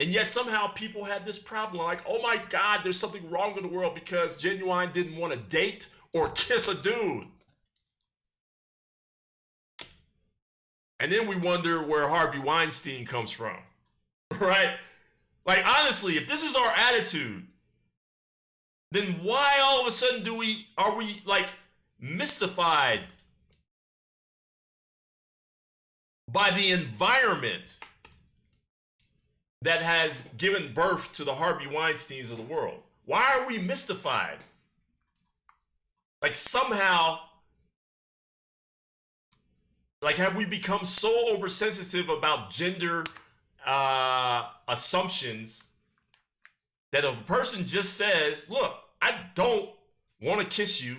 And yet somehow people had this problem, like, oh my God, there's something wrong with the world because Genuine didn't want to date or kiss a dude. And then we wonder where Harvey Weinstein comes from, right? Like, honestly, if this is our attitude, then why all of a sudden are we like mystified by the environment that has given birth to the Harvey Weinsteins of the world? Why are we mystified? Like somehow, like have we become so oversensitive about gender assumptions that if a person just says, look, I don't want to kiss you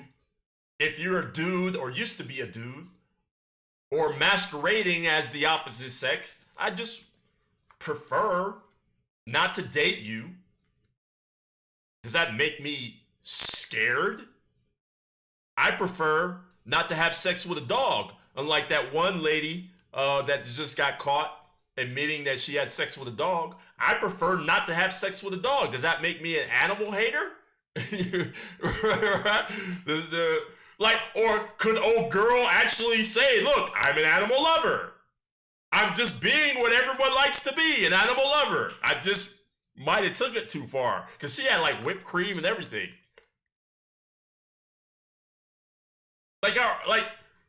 if you're a dude or used to be a dude or masquerading as the opposite sex, I just prefer not to date you. Does that make me scared? I prefer not to have sex with a dog, unlike that one lady that just got caught admitting that she had sex with a dog. I prefer not to have sex with a dog. Does that make me an animal hater? Like, or could old girl actually say, look, I'm an animal lover. I'm just being what everyone likes to be, an animal lover. I just might have took it too far because she had like whipped cream and everything. Like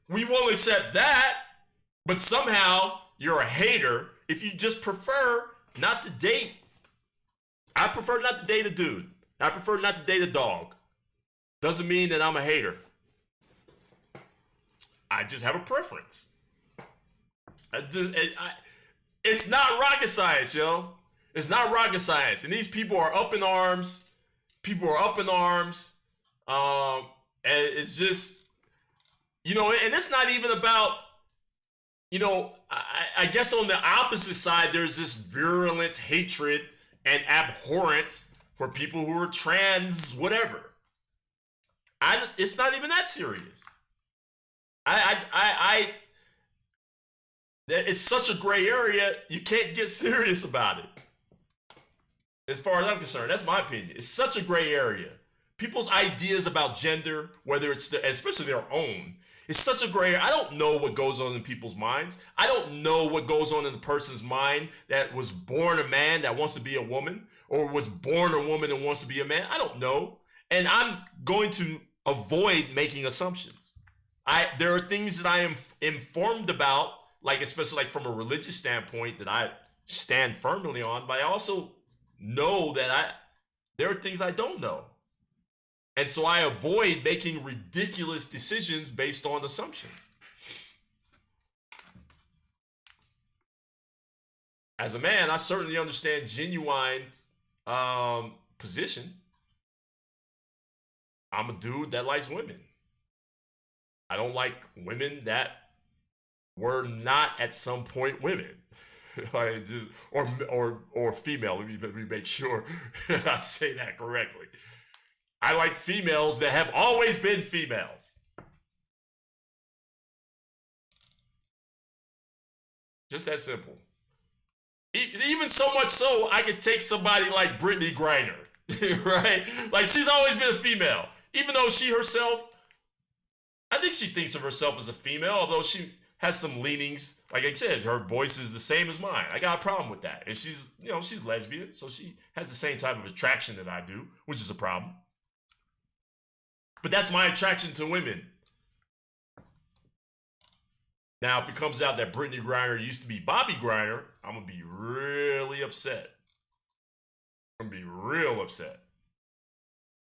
we won't accept that, but somehow you're a hater if you just prefer not to date. I prefer not to date a dude. I prefer not to date a dog. Doesn't mean that I'm a hater. I just have a preference. It's not rocket science, yo. It's not rocket science. And these people are up in arms. People are up in arms. And it's just, you know, and it's not even about, you know, I guess on the opposite side, there's this virulent hatred and abhorrence for people who are trans, whatever. It's not even that serious. It's such a gray area, you can't get serious about it. As far as I'm concerned, that's my opinion. It's such a gray area. People's ideas about gender, whether it's especially their own, it's such a gray area. I don't know what goes on in people's minds. I don't know what goes on in the person's mind that was born a man that wants to be a woman, or was born a woman and wants to be a man. I don't know. And I'm going to avoid making assumptions. There are things that I am informed about, like especially like from a religious standpoint, that I stand firmly on, but I also know that there are things I don't know. And so I avoid making ridiculous decisions based on assumptions. As a man, I certainly understand Genuine's position. I'm a dude that likes women. I don't like women that were not at some point women. Like just or female. Let me make sure I say that correctly. I like females that have always been females. Just that simple. Even so much so, I could take somebody like Brittany Griner, right? Like she's always been a female, even though she herself, I think she thinks of herself as a female, although she has some leanings. Like I said, her voice is the same as mine. I got a problem with that. And she's, you know, she's lesbian, so she has the same type of attraction that I do, which is a problem. But that's my attraction to women. Now, if it comes out that Brittany Griner used to be Bobby Griner, I'm going to be really upset. I'm going to be real upset.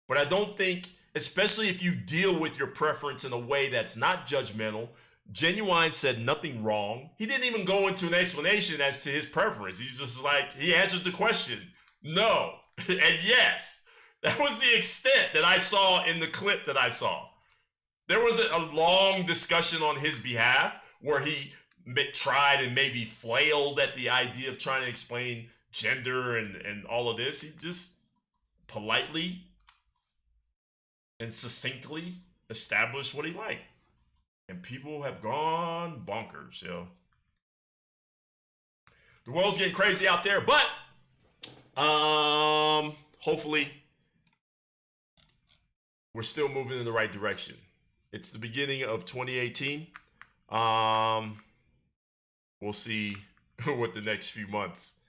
But I don't think, especially if you deal with your preference in a way that's not judgmental, Genuine said nothing wrong. He didn't even go into an explanation as to his preference. He just like, he answered the question, no and yes. That was the extent that I saw in the clip that I saw. There was a long discussion on his behalf where he tried and maybe flailed at the idea of trying to explain gender and all of this. He just politely and succinctly established what he liked. And people have gone bonkers, yo. The world's getting crazy out there, but hopefully we're still moving in the right direction. It's the beginning of 2018. We'll see what the next few months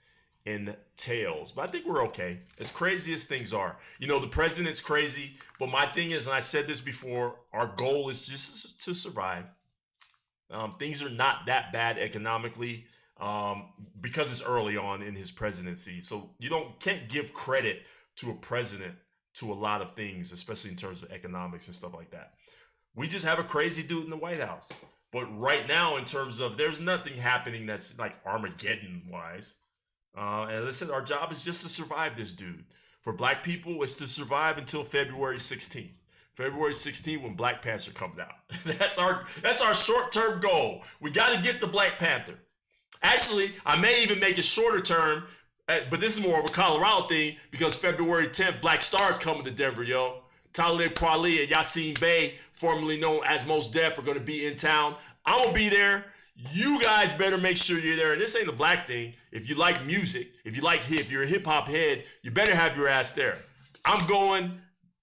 entails, but I think we're okay. As crazy as things are, you know, the president's crazy, but my thing is, and I said this before, our goal is just to survive. Things are not that bad economically because it's early on in his presidency. So you can't give credit to a president to a lot of things, especially in terms of economics and stuff like that. We just have a crazy dude in the White House. But right now, in terms of, there's nothing happening that's like Armageddon wise. As I said, our job is just to survive this dude. For black people, it's to survive until February 16th. February 16th when Black Panther comes out. That's our short-term goal. We got to get the Black Panther. Actually, I may even make it shorter term, but this is more of a Colorado thing because February 10th, Black Star's coming to Denver, yo. Talib Kweli and Yasin Bey, formerly known as Mos Def, are going to be in town. I'm going to be there. You guys better make sure you're there. And this ain't a black thing. If you like music, if you're a hip hop head, you better have your ass there. I'm going.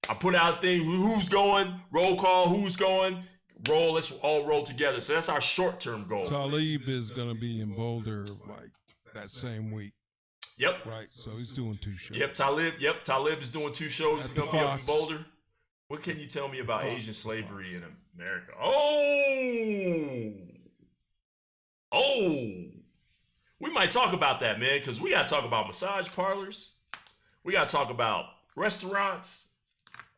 I put out a thing. Who's going? Roll call. Who's going? Roll. Let's all roll together. So that's our short-term goal. Talib is going to be in Boulder like that same week. Yep. Right. So he's doing 2 shows. Yep. Talib is doing 2 shows. He's going to be up in Fox. Boulder. What can you tell me about Asian slavery in America? We might talk about that, man, because we got to talk about massage parlors. We got to talk about restaurants.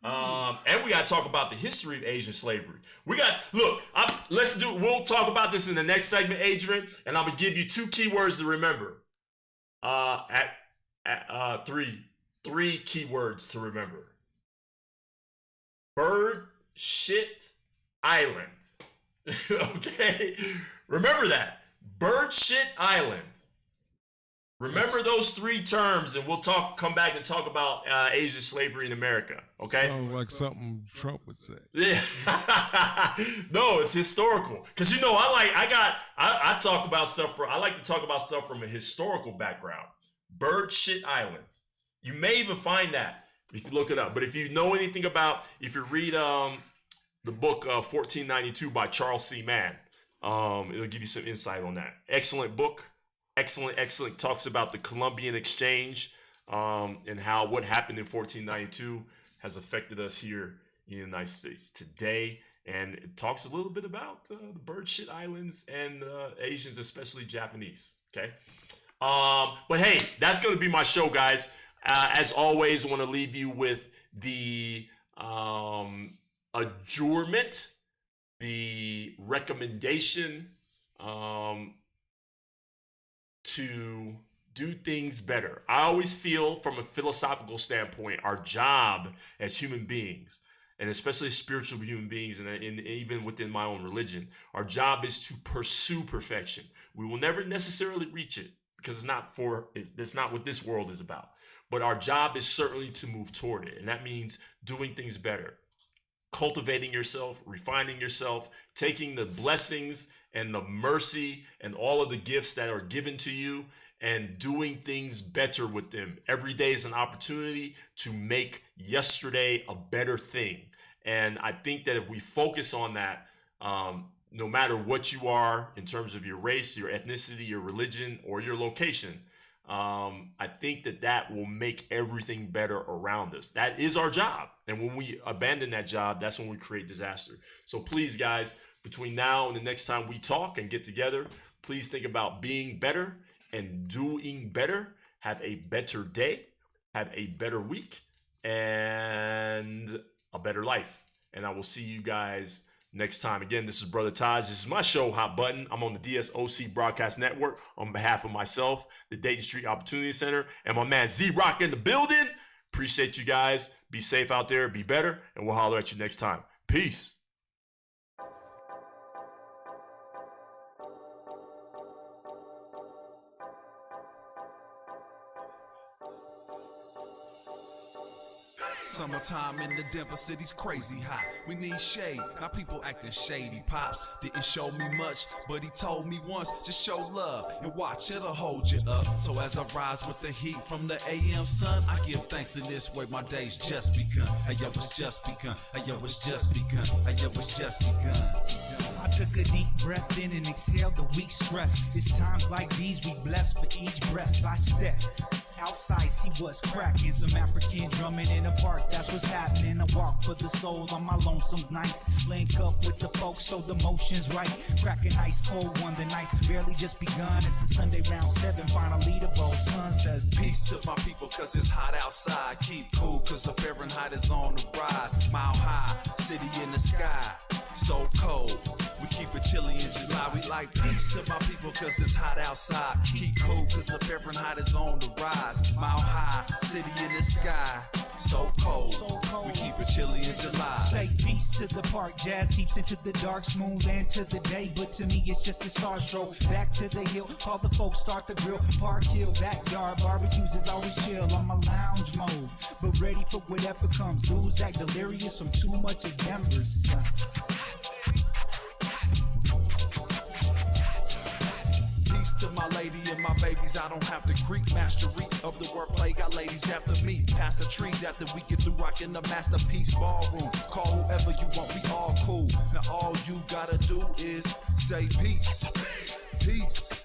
And we got to talk about the history of Asian slavery. We'll talk about this in the next segment, Adrian, and I'm going to give you 2 keywords to remember. Three keywords to remember. Bird Shit Island. Okay? Remember that. Bird Shit Island. Remember those 3 terms, and we'll come back and talk about Asian slavery in America. Okay? Sounds like something Trump would say. Yeah. No, it's historical. Because you know, I talk about stuff I like to talk about stuff from a historical background. Bird Shit Island. You may even find that if you look it up. But if you know anything about, if you read the book 1492 by Charles C. Mann, it'll give you some insight on that. Excellent book. Excellent. Talks about the Columbian Exchange and how what happened in 1492 has affected us here in the United States today. And it talks a little bit about the Bird Shit Islands and Asians, especially Japanese. Okay. But hey, that's going to be my show, guys. As always, I want to leave you with the adjournment, the recommendation to do things better. I always feel from a philosophical standpoint, our job as human beings, and especially spiritual human beings, and even within my own religion, our job is to pursue perfection. We will never necessarily reach it because it's not what this world is about. But our job is certainly to move toward it. And that means doing things better, cultivating yourself, refining yourself, taking the blessings and the mercy and all of the gifts that are given to you and doing things better with them. Every day is an opportunity to make yesterday a better thing. And I think that if we focus on that, no matter what you are in terms of your race, your ethnicity, your religion, or your location, I think that will make everything better around us. That is our job. And when we abandon that job, that's when we create disaster. So please, guys, between now and the next time we talk and get together, please think about being better and doing better. Have a better day, have a better week, and a better life. And I will see you guys next time. Again, this is Brother Taj. This is my show, Hot Button. I'm on the DSOC Broadcast Network on behalf of myself, the Dayton Street Opportunity Center, and my man Z-Rock in the building. Appreciate you guys. Be safe out there. Be better. And we'll holler at you next time. Peace. Summertime in the Denver city's crazy hot. We need shade, now people acting shady. Pops didn't show me much, but he told me once, just show love and watch, it'll hold you up. So as I rise with the heat from the AM sun, I give thanks in this way, my day's just begun. Hey yo, it's just begun. Hey yo, it's just begun. Hey yo, it's just begun. I took a deep breath in and exhaled the weak stress. It's times like these we blessed for each breath I step. Outside, see what's cracking. Some African drumming in the park, that's what's happening. A walk for the soul on my lonesome's nice. Link up with the folks so the motion's right. Cracking ice cold one, the night's barely just begun. It's a Sunday round 7, final leaderboard. Sun says Peace to my people cause it's hot outside. Keep cool cause the Fahrenheit is on the rise. Mile high, city in the sky. So cold, we keep it chilly in July. We like peace to my people cause it's hot outside. Keep cool cause the Fahrenheit is on the rise. Mile high, city in the sky. So cold, we keep it chilly in July. say peace to the park. Jazz seeps into the dark, smooth into the day. But to me it's just a star stroll. Back to the hill, call the folks, start the grill. Park Hill, backyard, barbecues is always chill. On my lounge mode, but ready for whatever comes. Dudes act delirious from too much of Denver's. Peace to my lady and my babies, I don't have to creep. Mastery of the wordplay, got ladies after me. Past the trees after we get through rocking the masterpiece ballroom. Call whoever you want, we all cool. Now all you gotta do is say peace, peace,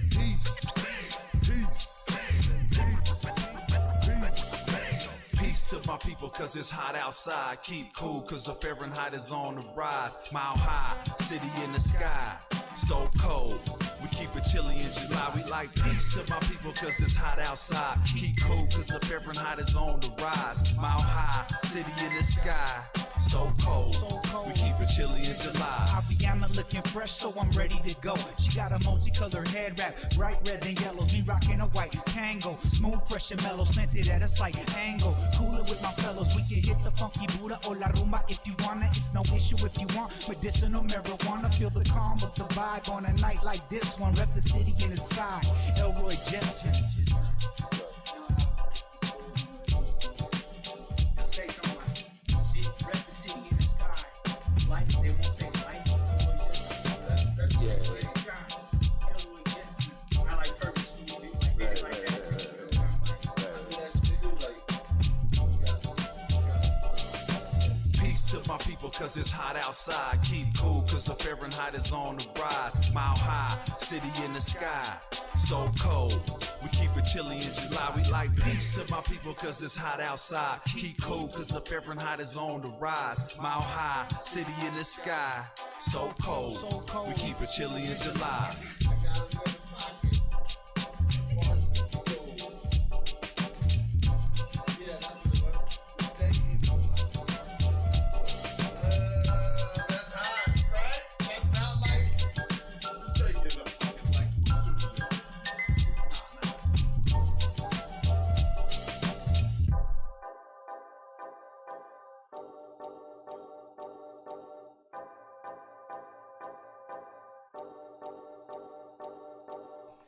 peace, peace, peace, peace. Peace to my people cause it's hot outside. Keep cool cause the Fahrenheit is on the rise. Mile high, city in the sky. So cold, we keep it chilly in July. We like peace to my people cause it's hot outside. Keep cool cause the Fahrenheit is on the rise. Mile high, city in the sky. So cold, we keep it chilly in July. Aviana looking fresh, so I'm ready to go. She got a multicolored head wrap, bright reds and yellows. Me rocking a white tango, smooth, fresh and mellow, scented at a slight angle. Cooler with my fellows, we can hit the funky Buddha or La Rumba if you wanna. It's no issue if you want medicinal marijuana. Feel the calm of the vibe on a night like this one. Rep the city in the sky, Elroy Jensen. My people cause it's hot outside. Keep cool cause the Fahrenheit is on the rise. Mile high, city in the sky. So cold, we keep it chilly in July. We like peace to my people cause it's hot outside. Keep cool cause the Fahrenheit is on the rise. Mile high, city in the sky. So cold, we keep it chilly in July.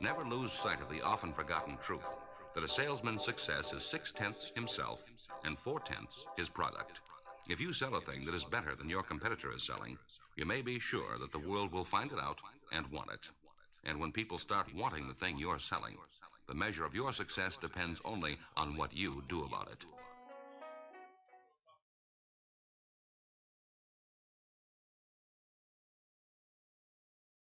Never lose sight of the often forgotten truth that a salesman's success is 6/10 himself and 4/10 his product. If you sell a thing that is better than your competitor is selling, you may be sure that the world will find it out and want it. And when people start wanting the thing you're selling, the measure of your success depends only on what you do about it.